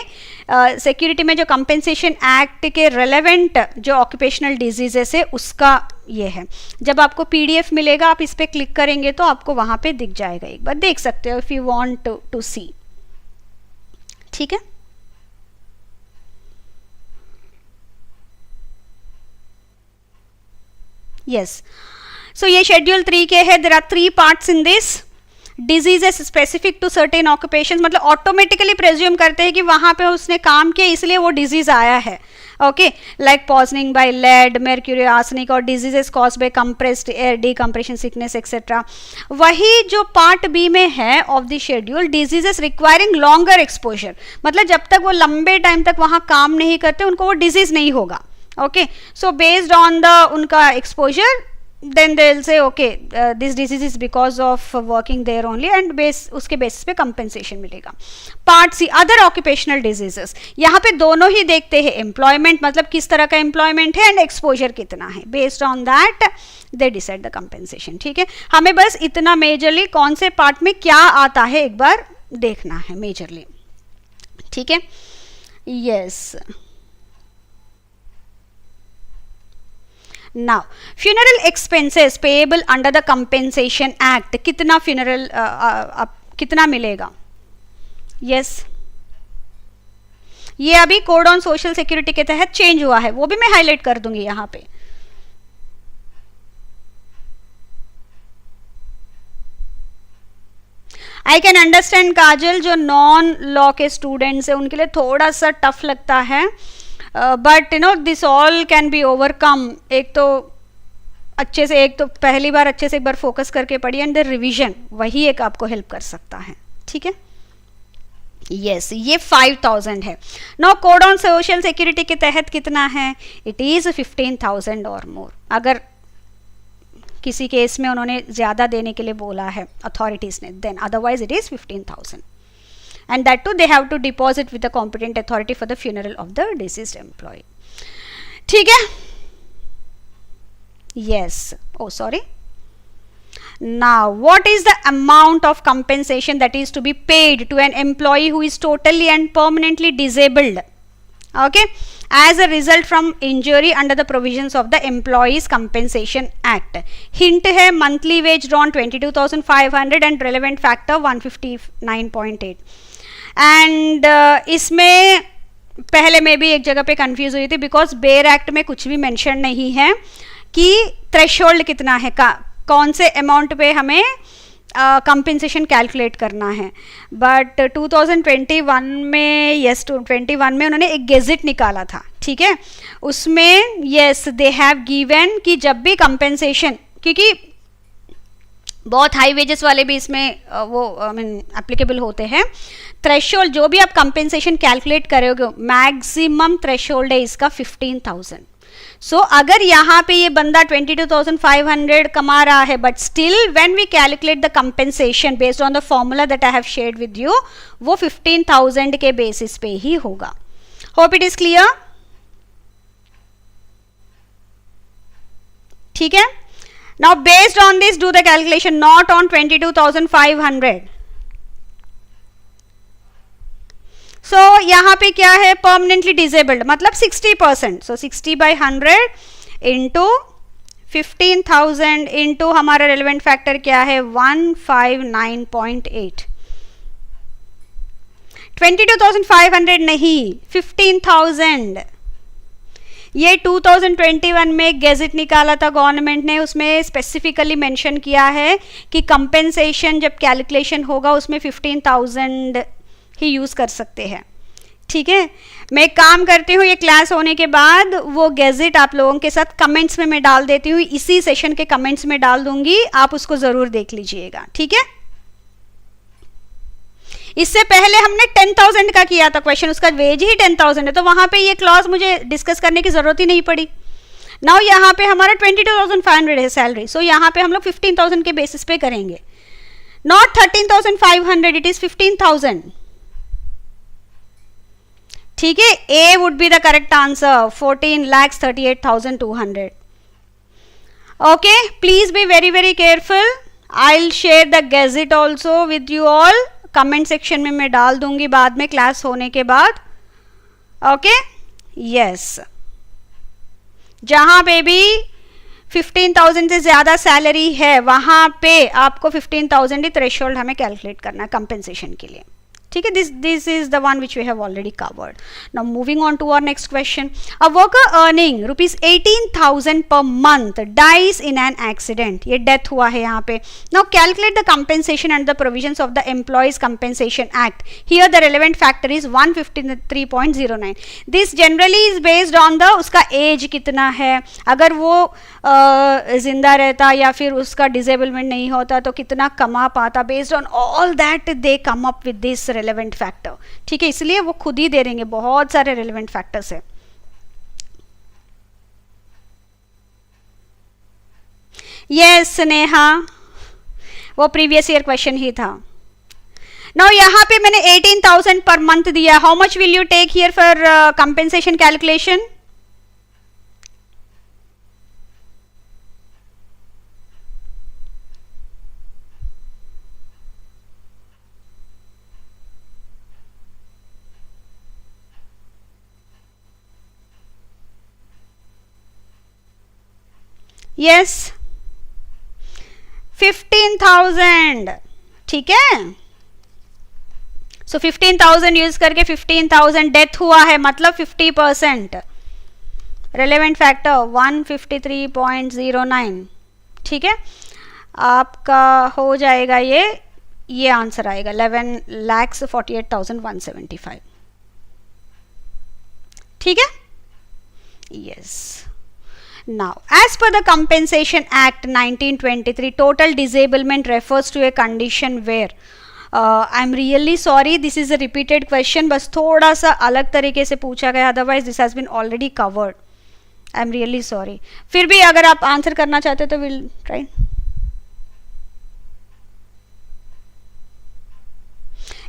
सिक्योरिटी में जो कंपेंसेशन एक्ट के रेलेवेंट जो ऑक्यूपेशनल डिजीजेस है उसका ये है। जब आपको पीडीएफ मिलेगा आप इस पर क्लिक करेंगे तो आपको वहाँ पे दिख जाएगा, एक बार देख सकते हो if you want to see, ठीक है। यस, सो ये शेड्यूल 3 के है, there are 3 parts in this. Diseases specific to certain occupation, मतलब ऑटोमेटिकली प्रेज्यूम करते हैं कि वहां पे उसने काम किया इसलिए वो डिजीज आया है, okay, like poisoning by lead, mercury, arsenic, और diseases caused by compressed air, decompression sickness etcetera. वही जो पार्ट बी में है of the schedule, diseases requiring longer exposure, मतलब जब तक वो लंबे टाइम तक वहां काम नहीं करते उनको वो डिजीज नहीं होगा, okay. So based on the उनका exposure then they'll say okay this disease is because of working there only, and उसके बेसिस पे compensation मिलेगा। Part C other occupational diseases, यहाँ पे दोनों ही देखते हैं, एम्प्लॉयमेंट मतलब किस तरह का एम्प्लॉयमेंट है एंड एक्सपोजर कितना है, based on that they decide the compensation, ठीक है। हमें बस इतना मेजरली कौन से पार्ट में क्या आता है एक बार देखना है मेजरली, ठीक है। Yes, now funeral expenses payable under the compensation act, कितना फ्यूनरल कितना मिलेगा? यस, ये अभी कोड ऑन सोशल सिक्योरिटी के तहत चेंज हुआ है, वो भी मैं हाईलाइट कर दूंगी यहाँ पे। आई कैन अंडरस्टैंड काजल, जो नॉन लॉ के स्टूडेंट्स हैं उनके लिए थोड़ा सा टफ लगता है, but you know this all can be overcome. एक तो अच्छे से, एक तो पहली बार अच्छे से एक बार फोकस करके पढ़िए एंड द रिवीजन, वही एक आपको हेल्प कर सकता है, ठीक है। यस, ये 5000 है। Now code on social security के तहत कितना है? इट इज 15,000 और मोर। अगर किसी केस में उन्होंने ज्यादा देने के लिए बोला है अथॉरिटीज ने, then otherwise it is 15,000 and that too they have to deposit with the competent authority for the funeral of the deceased employee, ठीक है। yes, oh sorry, now what is the amount of compensation that is to be paid to an employee who is totally and permanently disabled, okay, as a result from injury under the provisions of the Employees Compensation Act? Hint है monthly wage drawn 22,500 and relevant factor 159.8 and इसमें पहले मैं भी एक जगह पे confuse हुई थी बिकॉज बेयर एक्ट में कुछ भी मेंशन नहीं है कि थ्रेशोल्ड कितना है, कौन से अमाउंट पे हमें कंपेंसेशन कैलकुलेट करना है। बट 2021 में, यस 21 में उन्होंने एक गेजेट निकाला था, ठीक है। उसमें यस दे हैव गिवन कि जब भी कंपेंसेशन, क्योंकि बहुत हाई वेजेस वाले भी इसमें वो एप्लीकेबल होते हैं, थ्रेशोल्ड जो भी आप कंपेंसेशन कैलकुलेट करोगे मैक्सिमम थ्रेशोल्ड है इसका 15,000। सो अगर यहाँ पे ये बंदा 22,500 कमा रहा है but still when we calculate the compensation based on the formula that I have shared with you, वो 15,000 के बेसिस पे ही होगा। होप इट इज क्लियर, ठीक है। Now based on this do the calculation, not on 22,500। सो यहाँ पे क्या है, परमानेंटली डिसेबल्ड मतलब 60%, सो 60/100 इंटू 15,000 इंटू हमारा रेलेवेंट फैक्टर क्या है 159.8। 22,500 नहीं, 15,000। ये 2021 में गेजेट निकाला था गवर्नमेंट ने, उसमें स्पेसिफिकली मेंशन किया है कि कंपेंसेशन जब कैलकुलेशन होगा उसमें 15,000 ही यूज कर सकते हैं, ठीक है। मैं एक काम करती हूँ, ये क्लास होने के बाद वो गेजेट आप लोगों के साथ कमेंट्स में मैं डाल देती हूँ, इसी सेशन के कमेंट्स में डाल दूंगी, आप उसको जरूर देख लीजिएगा, ठीक है। इससे पहले हमने 10,000 का किया था क्वेश्चन, उसका वेज ही 10,000 है, तो वहां पे ये क्लॉज मुझे डिस्कस करने की जरूरत ही नहीं पड़ी। नाउ यहाँ पे हमारा 22,500 है सैलरी, सो यहाँ पे हम लोग 15,000 के बेसिस पे करेंगे, नॉट 13,500, इट इज 15,000, ठीक है। A would be the correct answer, 14,38,200। Okay, please be very very careful. I will share the gazette also with you all, comment section में मैं डाल दूंगी बाद में क्लास होने के बाद, ओके। यस, जहां पे भी 15,000 से ज्यादा सैलरी है वहां पे आपको 15,000 ही थ्रेशोल्ड हमें कैलकुलेट करना है कंपेंसेशन के लिए, ठीक है। This is the one which we have already covered. Now moving on to our next question. A worker earning ₹18,000 per month dies in an accident, ये डेथ हुआ है यहाँ पे। Now calculate the compensation under the provisions of the employees compensation act. Here the relevant factor is 153.09। This generally is based on the उसका age कितना है, अगर वो जिंदा रहता या फिर उसका डिसेबलमेंट नहीं होता तो कितना कमा पाता, based on all that they come up with this relevant factor, ठीक है। इसलिए वो खुद ही दे देंगे, बहुत सारे रेलेवेंट फैक्टर्स है। यस नेहा, वो प्रीवियस ईयर क्वेश्चन ही था। नाउ यहाँ पे मैंने 18,000 पर मंथ दिया, how much will you take here for compensation calculation? Yes, 15,000, ठीक है। सो 15,000 यूज करके 15,000 डेथ हुआ है मतलब 50%, रेलेवेंट फैक्टर 153.09, ठीक है। आपका हो जाएगा ये आंसर आएगा 11,48,175, ठीक है। Yes, Now, as per the Compensation Act 1923, total disablement refers to a condition where I'm really sorry, this is a repeated question, बस थोड़ा सा अलग तरीके से पूछा गया, otherwise this has been already covered. I'm really sorry. फिर भी अगर आप आंसर करना चाहते हो तो we'll try.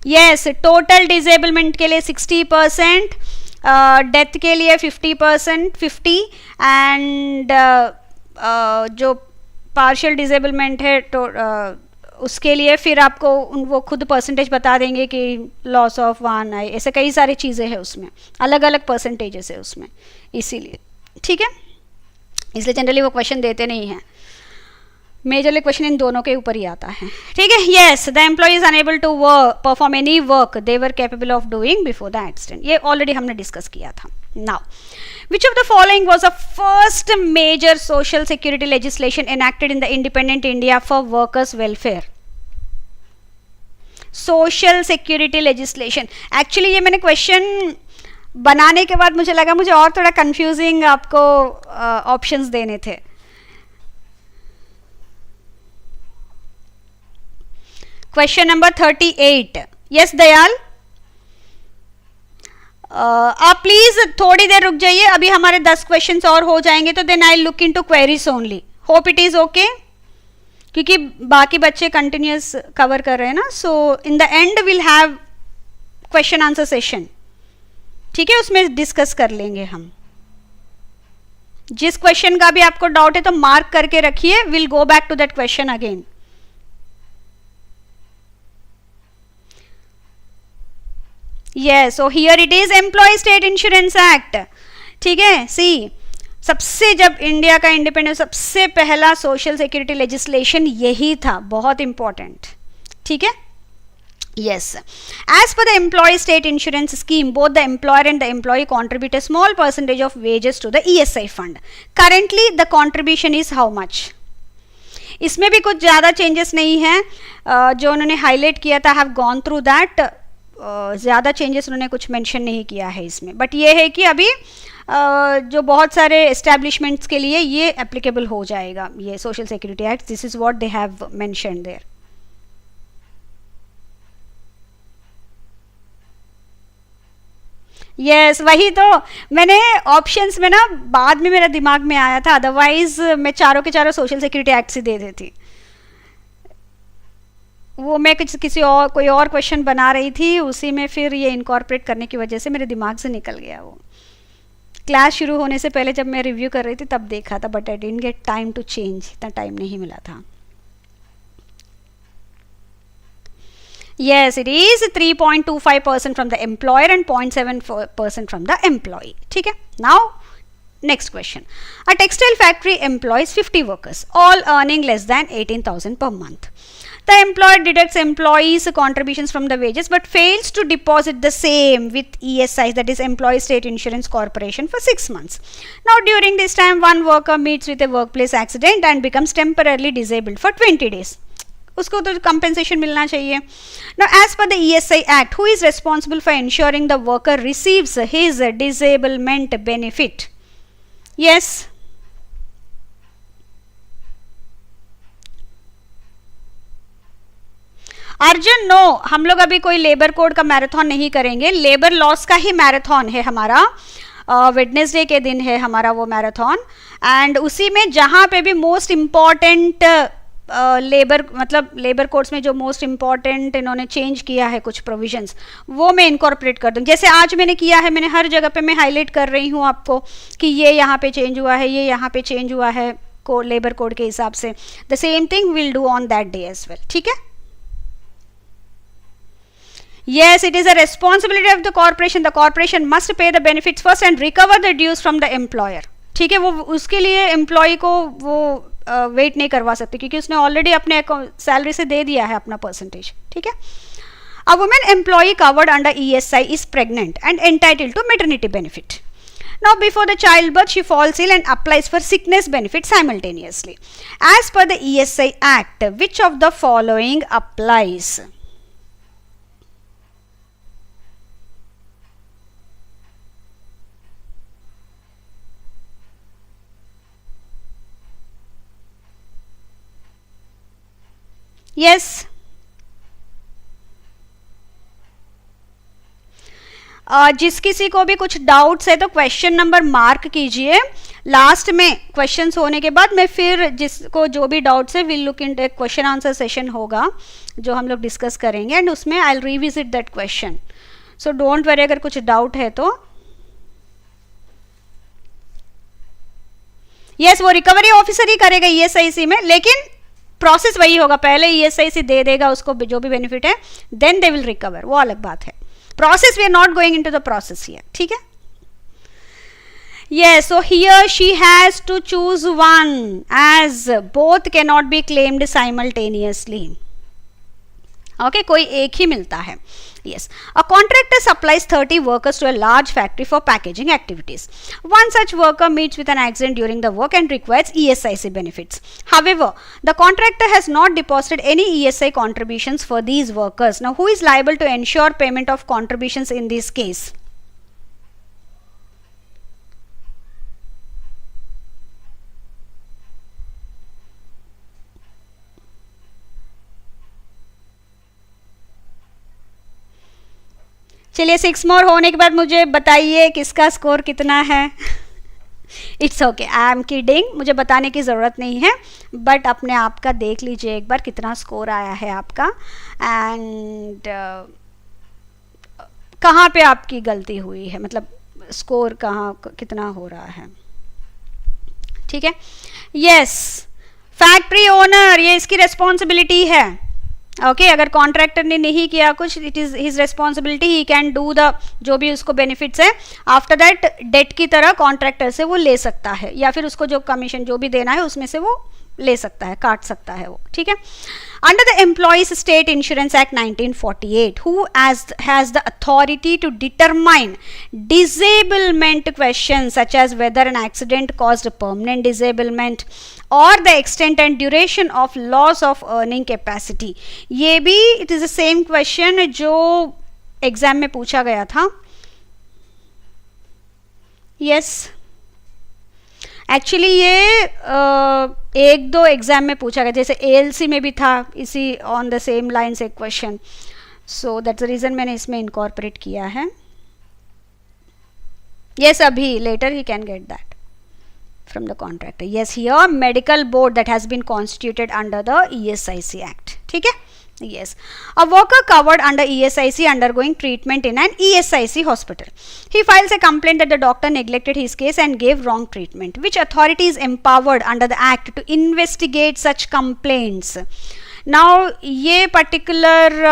Yes, total disablement के लिए 60%, डेथ के लिए 50%, 50, एंड जो पार्शियल डिसेबलमेंट है तो उसके लिए फिर आपको वो खुद परसेंटेज बता देंगे कि लॉस ऑफ वन आई, ऐसे कई सारी चीज़ें हैं उसमें, अलग अलग परसेंटेजेस है उसमें, इसीलिए ठीक है, इसलिए जनरली वो क्वेश्चन देते नहीं हैं. मेजरली क्वेश्चन इन दोनों के ऊपर ही आता है. ठीक है. Yes, the employee is unable to perform any work they were capable of doing before the accident. ये ऑलरेडी हमने डिस्कस किया था. Now, which of the following was the first major social security legislation enacted in the independent India for workers welfare? Social security legislation. Actually ये मैंने question बनाने के बाद मुझे लगा मुझे और थोड़ा कंफ्यूजिंग आपको ऑप्शंस देने थे. Question number 38. यस दयाल, आप प्लीज थोड़ी देर रुक जाइए, अभी हमारे 10 क्वेश्चंस और हो जाएंगे तो then I look into queries only. Hope it is okay, क्योंकि बाकी बच्चे कंटिन्यूस कवर कर रहे हैं ना. So in the end will have question answer session. ठीक है, उसमें डिस्कस कर लेंगे हम. जिस क्वेश्चन का भी आपको डाउट है तो मार्क करके रखिए. Will go back to that question again. Yes, so here it is, Employee State Insurance Act. ठीक है. सी, सबसे जब इंडिया का इंडिपेंडेंस, सबसे पहला सोशल सिक्योरिटी लेजिस्लेशन यही था. बहुत इंपॉर्टेंट. ठीक है. Yes, as per the Employee State Insurance Scheme, both the employer and the employee contribute a small percentage of wages to the ESI fund. Currently, the contribution is how much? इसमें भी कुछ ज़्यादा changes नहीं है. जो उन्होंने highlight किया था, हैव गॉन थ्रू दैट. ज़्यादा चेंजेस उन्होंने कुछ मेंशन नहीं किया है इसमें. बट ये है कि अभी जो बहुत सारे एस्टैब्लिशमेंट्स के लिए ये एप्लीकेबल हो जाएगा, ये social security act. This is what they have mentioned there. Yes, वही तो मैंने ऑप्शंस में ना बाद में मेरा दिमाग में आया था, अदरवाइज मैं चारों के चारों सोशल सिक्योरिटी एक्ट से दे देती. वो मैं किसी और कोई और क्वेश्चन बना रही थी, उसी में फिर ये इनकॉर्पोरेट करने की वजह से मेरे दिमाग से निकल गया. वो क्लास शुरू होने से पहले जब मैं रिव्यू कर रही थी तब देखा था, but I didn't get time to change. इतना टाइम नहीं मिला था. Yes, it is 3.25% from the employer and 0.7% from the employee. ठीक है. Now, next question. A textile factory employs 50 workers, all earning less than 18,000 per month. The employer deducts employees' contributions from the wages but fails to deposit the same with ESI, that is Employee State Insurance Corporation, for 6 months. Now, during this time, one worker meets with a workplace accident and becomes temporarily disabled for 20 days. उसको तो compensation मिलना चाहिए. Now, as per the ESI Act, who is responsible for ensuring the worker receives his disablement benefit? Yes. Arjun, no, हम लोग अभी कोई labour code का marathon नहीं करेंगे. लेबर लॉस का ही मैराथन है हमारा. वेडनेसडे के दिन है हमारा वो मैराथन. एंड उसी में जहाँ पे भी मोस्ट इम्पॉर्टेंट लेबर, मतलब लेबर कोड्स में जो मोस्ट इम्पॉर्टेंट इन्होंने चेंज किया है कुछ प्रोविजंस, वो मैं इनकॉर्पोरेट कर दूँ. जैसे आज मैंने किया है, मैंने हर जगह पे मैं हाईलाइट कर रही हूँ आपको कि ये यहाँ पे चेंज हुआ है, ये यहाँ पे चेंज हुआ है को लेबर कोड के हिसाब से. The same thing will do on that day as well. ठीक है. Yes, it is a responsibility of the corporation. The corporation must pay the benefits first and recover the dues from the employer. ठीक है. वो उसके लिए employ को वो wait नहीं करवा सकते क्योंकि उसने ऑलरेडी अपने सैलरी से दे दिया है अपना परसेंटेज. ठीक है. A woman employee covered under ESI is pregnant and entitled to maternity benefit. Now, before the childbirth, she falls ill and applies for sickness benefit simultaneously. As per the ESI Act, which of the following applies? Yes जिस किसी को भी कुछ doubts है तो question number mark कीजिए, last में questions होने के बाद मैं फिर जिसको जो भी डाउट्स है विल लुक इनटू एक क्वेश्चन आंसर सेशन होगा जो हम लोग डिस्कस करेंगे एंड उसमें I will revisit that question, so don't worry अगर कुछ डाउट है तो। यस वो रिकवरी ऑफिसर ही करेगा ईएसआईसी में, लेकिन प्रोसेस वही होगा, पहले ईएसआईसी दे देगा उसको जो भी बेनिफिट है, देन दे विल रिकवर, वो अलग बात है। Process we are not going into the process here, ठीक है। Yes, so here she has to choose one as both cannot be claimed simultaneously. Okay, कोई एक ही मिलता है। Yes, a contractor supplies 30 workers to a large factory for packaging activities. One such worker meets with an accident during the work and requires ESIC benefits. However, the contractor has not deposited any ESI contributions for these workers. Now, who is liable to ensure payment of contributions in this case? चलिए 6 मोर होने के बाद मुझे बताइए किसका score कितना है। It's okay, I am kidding, मुझे बताने की ज़रूरत नहीं है, बट अपने आप का देख लीजिए एक बार कितना स्कोर आया है आपका एंड कहाँ पे आपकी गलती हुई है, मतलब स्कोर कहाँ कितना हो रहा है, ठीक है। यस, फैक्ट्री ओनर, ये इसकी रिस्पॉन्सिबिलिटी है। ओके अगर कॉन्ट्रैक्टर ने नहीं किया कुछ, it is his responsibility, he can do the जो भी उसको बेनिफिट्स है, आफ्टर दैट डेट की तरह कॉन्ट्रैक्टर से वो ले सकता है, या फिर उसको जो कमीशन जो भी देना है उसमें से वो ले सकता है, काट सकता है वो, ठीक है। Under the employees state insurance act 1948, who has the authority to determine disablement question such as whether an accident caused permanent disablement और the extent and duration of loss of earning capacity. ये भी it is the same question जो exam में पूछा गया था। Yes actually ये एक दो एग्जाम में पूछा गया, जैसे एएलसी में भी था इसी ऑन द सेम लाइन से question, so that's the reason मैंने इसमें इनकॉर्पोरेट किया है। यस अभी लेटर ही can get that from the contractor. Yes, here medical board that has been constituted under the ESIC Act. ठीक है? Yes. A worker covered under ESIC undergoing treatment in an ESIC hospital. He files a complaint that the doctor neglected his case and gave wrong treatment. Which authority is empowered under the Act to investigate such complaints? Now ये particular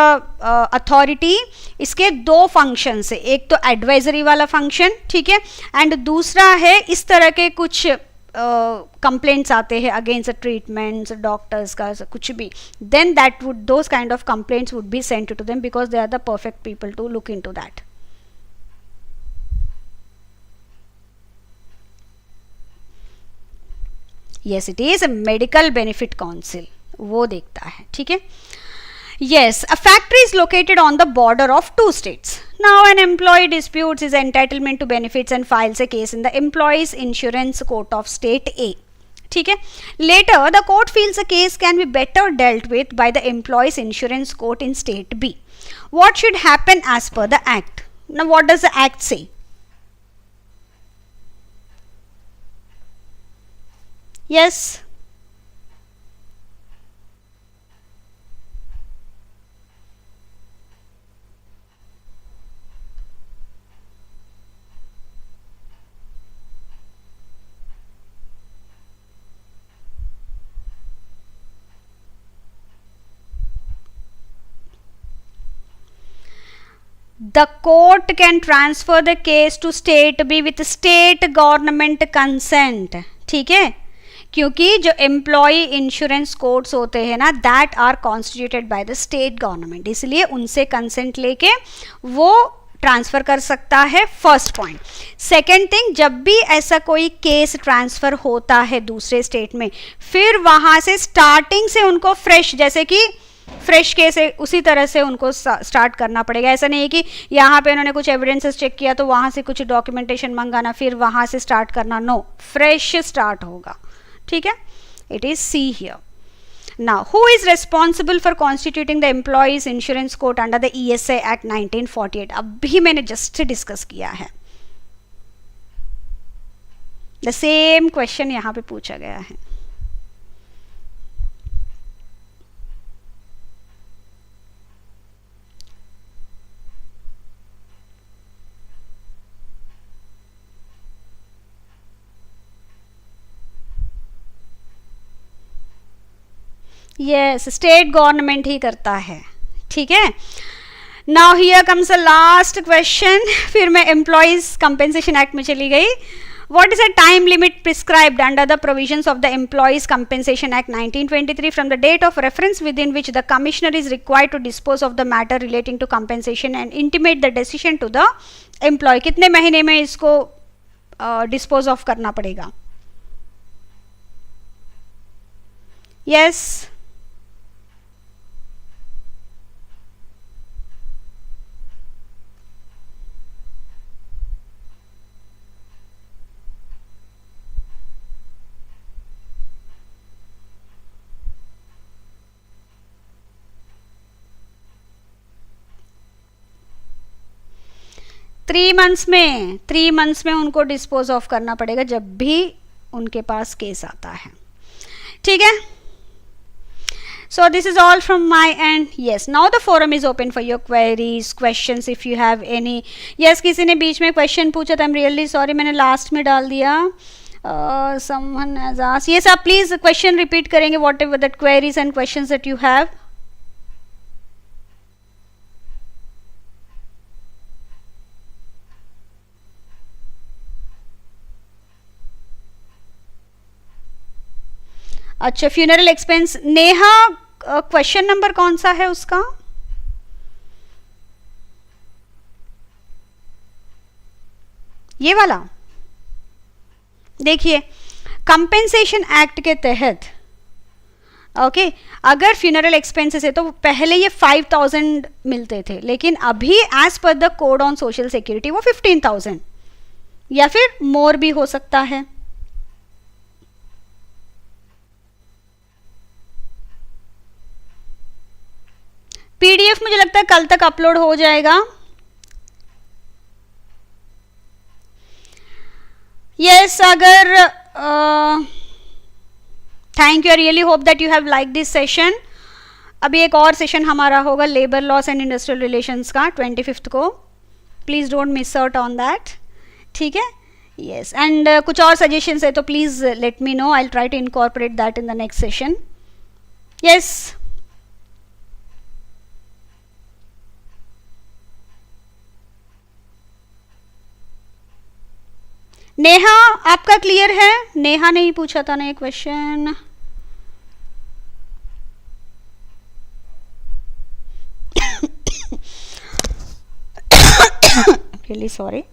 authority इसके दो functions है, एक तो advisory वाला function, ठीक है, and दूसरा है इस तरह के कुछ कंप्लेंट्स आते हैं अगेंस्ट ट्रीटमेंट्स डॉक्टर्स का कुछ भी, then that would those kind of complaints would be sent to them because they are the perfect people to look into that. Yes it is medical benefit council, वो देखता है, ठीक है। Yes, a factory is located on the border of two states. Now an employee disputes his entitlement to benefits and files a case in the employees insurance court of state A. ठीक है, later the court feels the case can be better dealt with by the employees insurance court in state B. What should happen as per the act? Now what does the act say? Yes. The court can transfer the case to state B with state government consent. ठीक है, क्योंकि जो employ insurance courts होते हैं ना that are constituted by the state government, इसलिए उनसे consent लेके वो ट्रांसफर कर सकता है, फर्स्ट पॉइंट। सेकेंड थिंग, जब भी ऐसा कोई केस ट्रांसफर होता है दूसरे स्टेट में, फिर वहां से स्टार्टिंग से उनको फ्रेश, जैसे कि फ्रेश केस है उसी तरह से उनको स्टार्ट करना पड़ेगा। ऐसा नहीं है कि यहाँ पे उन्होंने कुछ एविडेंसेस चेक किया तो वहाँ से कुछ डॉक्यूमेंटेशन मंगाना फिर वहाँ से स्टार्ट करना, नो, फ्रेश स्टार्ट होगा, ठीक है। It is see here. Now, who is responsible for constituting the Employees Insurance Code under the ESI Act 1948? अभी मैंने जस्ट डिस्कस किया है. द सेम क्वेश्चन यहाँ पे पूछा गया है. यस, स्टेट गवर्नमेंट ही करता है. ठीक है. Now here comes the last question. फिर मैं एम्प्लॉयज कंपेंसेशन एक्ट में चली गई. What is the time limit prescribed under the provisions of the Employees Compensation Act 1923 from the date of reference within which the Commissioner is required to dispose of the matter relating to compensation and intimate the decision to the employee? कितने महीने में इसको dispose of करना पड़ेगा? Yes. Three months में उनको dispose of करना पड़ेगा जब भी उनके पास केस आता है. ठीक है. So this is all from my end. Yes, now the forum is open for your queries, questions if you have any. Yes, किसी ने बीच में क्वेश्चन पूछा था. आई एम रियली सॉरी, मैंने लास्ट में डाल दिया. Someone has asked. यस, आप प्लीज क्वेश्चन रिपीट करेंगे whatever that queries and questions that you have. अच्छा, funeral expense. Neha, question number कौन सा है उसका? ये वाला. देखिए, कंपेंसेशन एक्ट के तहत ओके अगर फ्यूनरल एक्सपेंसेस है तो पहले ये 5,000 मिलते थे, लेकिन अभी as per the code on social security वो 15,000 या फिर मोर भी हो सकता है. पीडीएफ मुझे लगता है कल तक अपलोड हो जाएगा. यस, अगर thank you. I really hope that you have like this session. अभी एक और सेशन हमारा होगा labour laws and industrial relations का 25 को. Please don't miss out on that. ठीक है. यस, एंड कुछ और सजेशंस है तो please let me know. I will try to incorporate that in the next session. Yes, Neha आपका क्लियर है? नेहा ने ही पूछा था ना ये क्वेश्चन. Really sorry.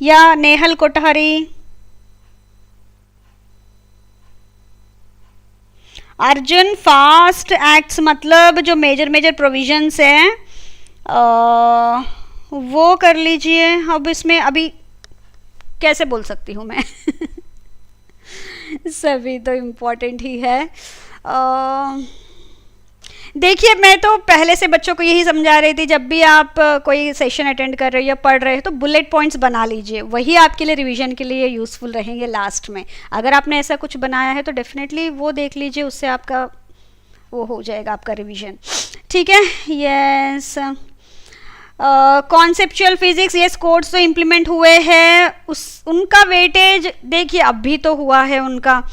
या नेहल कोठारी. अर्जुन, फास्ट एक्ट्स मतलब जो मेजर प्रोविजंस हैं वो कर लीजिए. अब इसमें अभी कैसे बोल सकती हूँ मैं सभी तो इम्पोर्टेंट ही है. देखिए, मैं तो पहले से बच्चों को यही समझा रही थी, जब भी आप कोई सेशन अटेंड कर रहे हो या पढ़ रहे हो तो बुलेट पॉइंट्स बना लीजिए, वही आपके लिए रिवीजन के लिए यूज़फुल रहेंगे लास्ट में. अगर आपने ऐसा कुछ बनाया है तो डेफिनेटली वो देख लीजिए, उससे आपका वो हो जाएगा आपका रिवीजन. ठीक है. Yes, conceptual physics. Yes, codes तो इम्प्लीमेंट हुए हैं, उनका वेटेज देखिए अभी तो हुआ है उनका.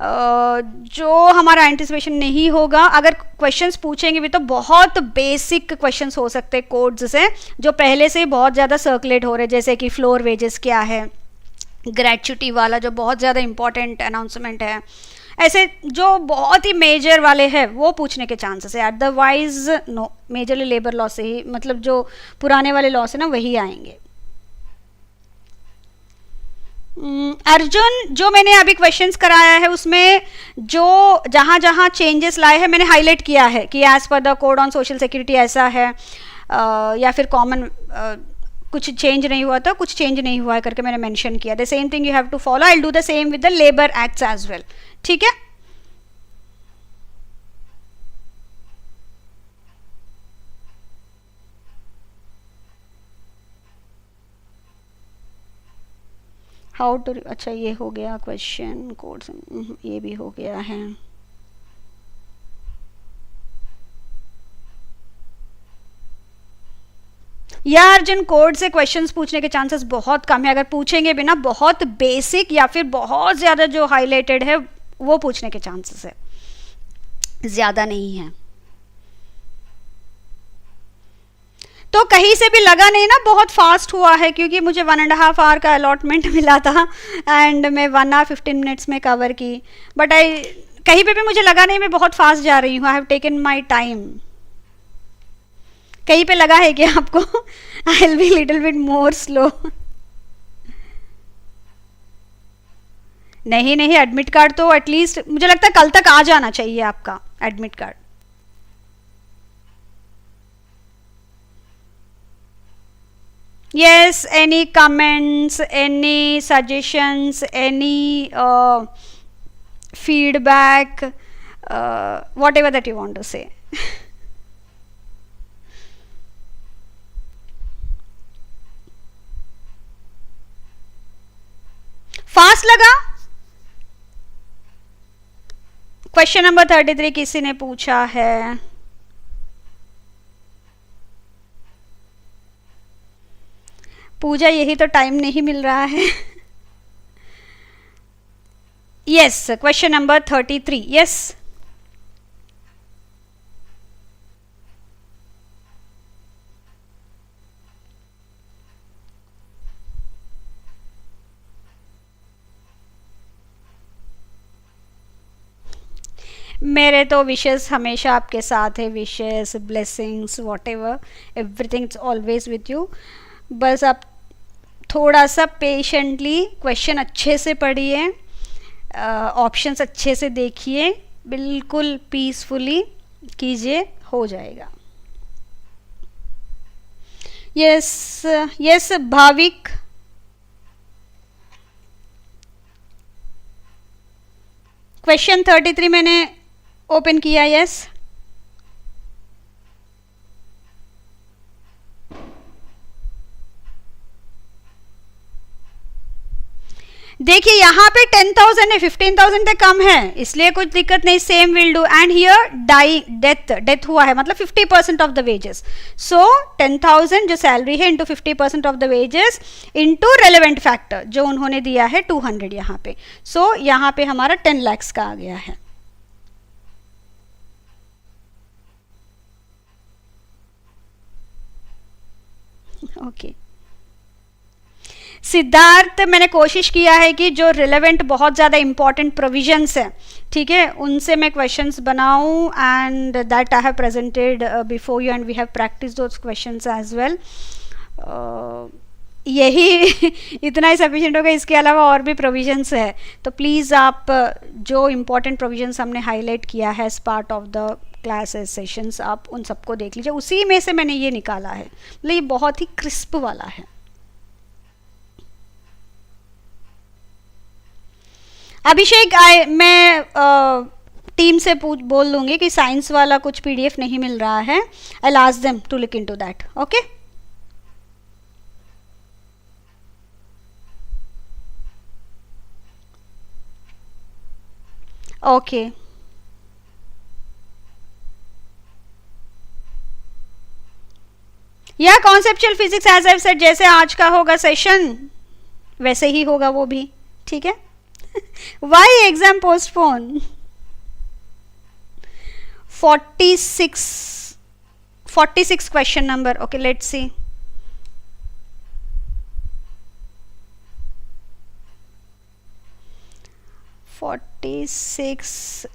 जो हमारा एंटिसिपेशन नहीं होगा, अगर क्वेश्चंस पूछेंगे भी तो बहुत बेसिक क्वेश्चंस हो सकते हैं कोड्स से, जो पहले से बहुत ज़्यादा सर्कुलेट हो रहे हैं, जैसे कि फ्लोर वेजेस क्या है, ग्रेचुटी वाला जो बहुत ज़्यादा इंपॉर्टेंट अनाउंसमेंट है. ऐसे जो बहुत ही मेजर वाले हैं वो पूछने के चांसेस है. Otherwise no, majorly labour law से ही, मतलब जो पुराने वाले लॉ से ना वही आएंगे. अर्जुन, जो मैंने अभी क्वेश्चंस कराया है उसमें जो जहाँ जहाँ चेंजेस लाए हैं मैंने हाईलाइट किया है कि as per the code on social security ऐसा है, या फिर कुछ चेंज नहीं हुआ तो कुछ चेंज नहीं हुआ है करके मैंने मेंशन किया. The same thing you have to follow. I will do the same with the labour acts as well. ठीक है. हाउ टू, अच्छा ये हो गया क्वेश्चन कोड, ये भी हो गया है. या अर्जुन कोड से क्वेश्चंस पूछने के चांसेस बहुत कम है. अगर पूछेंगे भी ना, बहुत बेसिक या फिर बहुत ज़्यादा जो हाईलाइटेड है वो पूछने के चांसेस है, ज़्यादा नहीं है. तो कहीं से भी लगा नहीं ना बहुत फास्ट हुआ है, क्योंकि मुझे 1.5 आवर का अलॉटमेंट मिला था एंड मैं 1 आवर 15 मिनट्स में कवर की. बट कहीं पे भी मुझे लगा नहीं मैं बहुत फास्ट जा रही हूँ. I have taken my time. कहीं पे लगा है कि आपको I will be little bit more slow? नहीं नहीं, एडमिट कार्ड तो एटलीस्ट मुझे लगता है कल तक आ जाना चाहिए आपका admit card. Yes, any comments, any suggestions, any feedback, whatever that you want to say. Fast लगा? क्वेश्चन नंबर 33 किसी ने पूछा है. पूजा यही तो टाइम नहीं मिल रहा है. Yes, question number 33. यस, मेरे तो विशेस हमेशा आपके साथ है. Wishes, blessings, what ever, everything is always with you. बस आप थोड़ा सा पेशेंटली क्वेश्चन अच्छे से पढ़िए, ऑप्शंस अच्छे से देखिए, बिल्कुल पीसफुली कीजिए, हो जाएगा. Yes yes Bhavik. क्वेश्चन 33 मैंने ओपन किया. यस, देखिए यहाँ पे 10,000 है, 15,000 तक कम है, इसलिए कुछ दिक्कत नहीं. Same will do. And here death हुआ है, मतलब 50% ऑफ द वेजेस. सो 10,000 जो सैलरी है into 50% of the wages into relevant factor जो उन्होंने दिया है 200 यहाँ पे. सो यहाँ पे हमारा 10 lakhs का आ गया है. ओके सिद्धार्थ, मैंने कोशिश किया है कि जो रिलेवेंट बहुत ज़्यादा इंपॉर्टेंट प्रोविजंस हैं, ठीक है, उनसे मैं क्वेश्चंस बनाऊं and that I have presented before you and we have practice those questions as well. यही इतना ही सफिशिएंट होगा. इसके अलावा और भी प्रोविजंस है, तो प्लीज़ आप जो इम्पॉर्टेंट प्रोविजंस हमने हाईलाइट किया है as part of the classes sessions, आप उन सबको देख लीजिए. उसी में से मैंने ये निकाला है, मतलब ये बहुत ही क्रिस्प वाला है. अभिषेक, मैं टीम से बोल दूंगी कि साइंस वाला कुछ पीडीएफ नहीं मिल रहा है. I will ask them to look into that. Okay, okay. या conceptual physics as I said, जैसे आज का होगा सेशन वैसे ही होगा वो भी. ठीक है. Why exam postpone? 46 question number. Okay, let's see.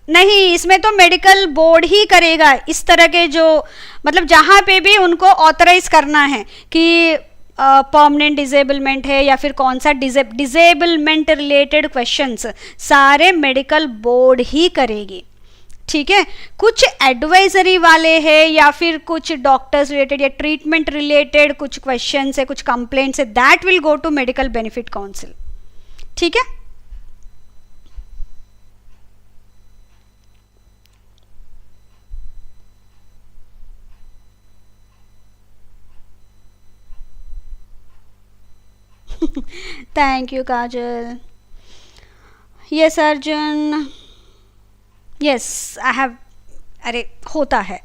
नहीं, इसमें तो मेडिकल बोर्ड ही करेगा. इस तरह के जो मतलब जहां पे भी उनको ऑथराइज करना है कि परमानेंट डिजेबलमेंट है या फिर कौन सा डिजेबलमेंट रिलेटेड क्वेश्चंस, सारे मेडिकल बोर्ड ही करेगी. ठीक है, कुछ एडवाइजरी वाले हैं या फिर कुछ डॉक्टर्स रिलेटेड या ट्रीटमेंट रिलेटेड कुछ क्वेश्चन है, कुछ कंप्लेंट्स है, that will go to medical benefit council. ठीक है, thank you Kajal. Yes Arjun, yes I have, अरे होता है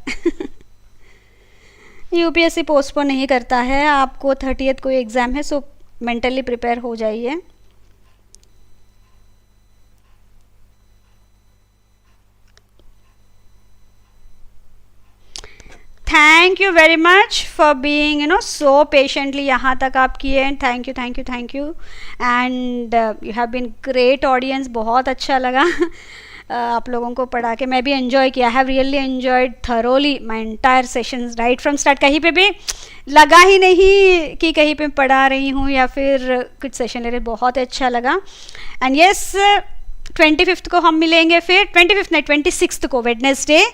यूपीएससी पोस्टपोन नहीं करता है, आपको 30th को एग्ज़ाम है, सो मेंटली प्रिपेयर हो जाइए। Thank you very much for being so patiently यहाँ तक आप किए, thank you thank you thank you, and you have been great audience, बहुत अच्छा लगा आप लोगों को पढ़ा के, मैं भी एंजॉय किया, I have really enjoyed thoroughly my entire sessions right from start. कहीं पे भी लगा ही नहीं कि कहीं पे पढ़ा रही हूँ या फिर कुछ सेशन ले रहे, बहुत अच्छा लगा। एंड यस 25th को हम मिलेंगे, फिर 25th नहीं 26th को Wednesday.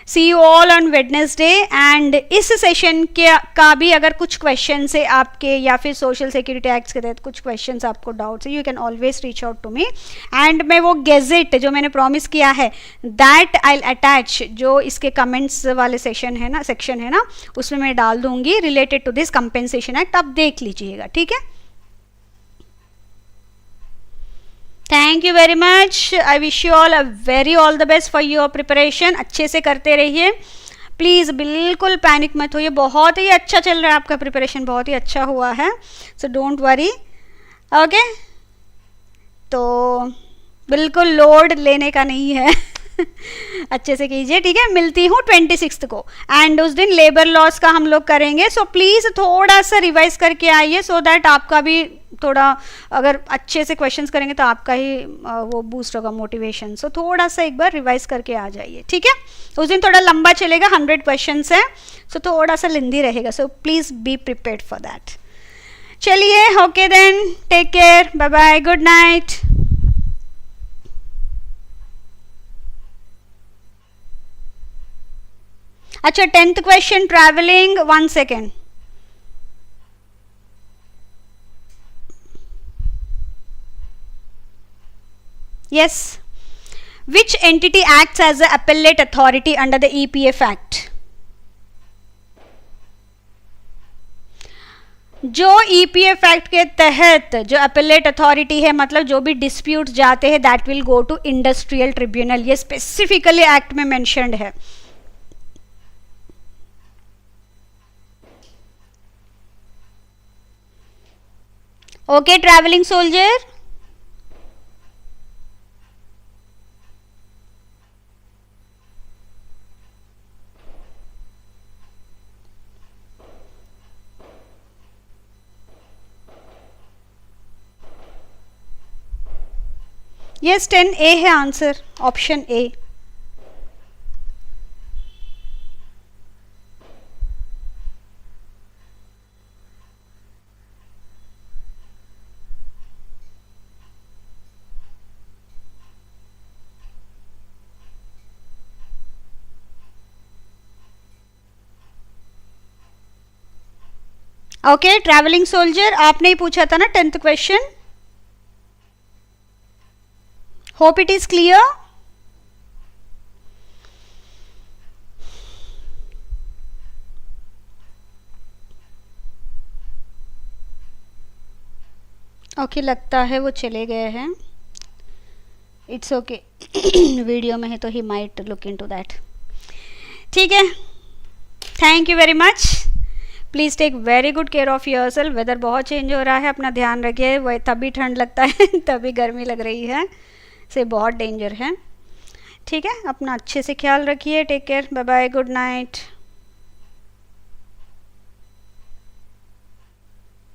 See you all on Wednesday. And इस सेशन के का भी अगर कुछ क्वेश्चन है आपके या फिर सोशल सिक्योरिटी एक्ट के तहत कुछ क्वेश्चन आपको डाउट्स है, you can always reach out to me, and मैं वो गेजेट जो मैंने प्रॉमिस किया है दैट आई अटैच, जो इसके कमेंट्स वाले सेक्शन है ना उसमें मैं डाल दूंगी related to this compensation act, आप देख लीजिएगा। ठीक है, thank you very much, I wish you all all the best for your preparation. अच्छे से करते रहिए प्लीज़, बिल्कुल पैनिक मत होइए, बहुत ही अच्छा चल रहा है आपका प्रिपरेशन, बहुत ही अच्छा हुआ है, सो डोंट वरी। ओके, तो बिल्कुल लोड लेने का नहीं है अच्छे से कीजिए। ठीक है, मिलती हूँ 26th को, एंड उस दिन लेबर लॉस का हम लोग करेंगे, सो प्लीज़ थोड़ा सा रिवाइज करके आइए, सो दैट आपका भी थोड़ा, अगर अच्छे से क्वेश्चंस करेंगे तो आपका ही वो बूस्ट होगा मोटिवेशन, सो थोड़ा सा एक बार रिवाइज करके आ जाइए। ठीक है, उस दिन थोड़ा लंबा चलेगा, 100 क्वेश्चंस है, सो थोड़ा सा लेंदी रहेगा, so please be prepared for that. चलिए, okay then, take care, bye bye, good night. अच्छा, 10th question travelling, 1 second. Yes. Which entity acts as the appellate authority under the EPF Act? जो EPF act के तहत जो appellate authority है, मतलब जो भी डिस्प्यूट जाते हैं, that will go to industrial tribunal, ये स्पेसिफिकली एक्ट में मेंशन्ड है। Okay, travelling soldier, yes 10A है answer, option A. Okay, travelling soldier, आपने ही पूछा था ना 10th question. Hope it is clear. Okay, लगता है वो चले गए हैं, इट्स ओके वीडियो में है तो ही माइट लुक इनटू दैट। ठीक है, thank you very much, please take very good care of yourself. Weather बहुत चेंज हो रहा है, अपना ध्यान रखिए, वह तभी ठंड लगता है तभी गर्मी लग रही है, से बहुत डेंजर है। ठीक है, अपना अच्छे से ख्याल रखिए, take care, bye bye, good night.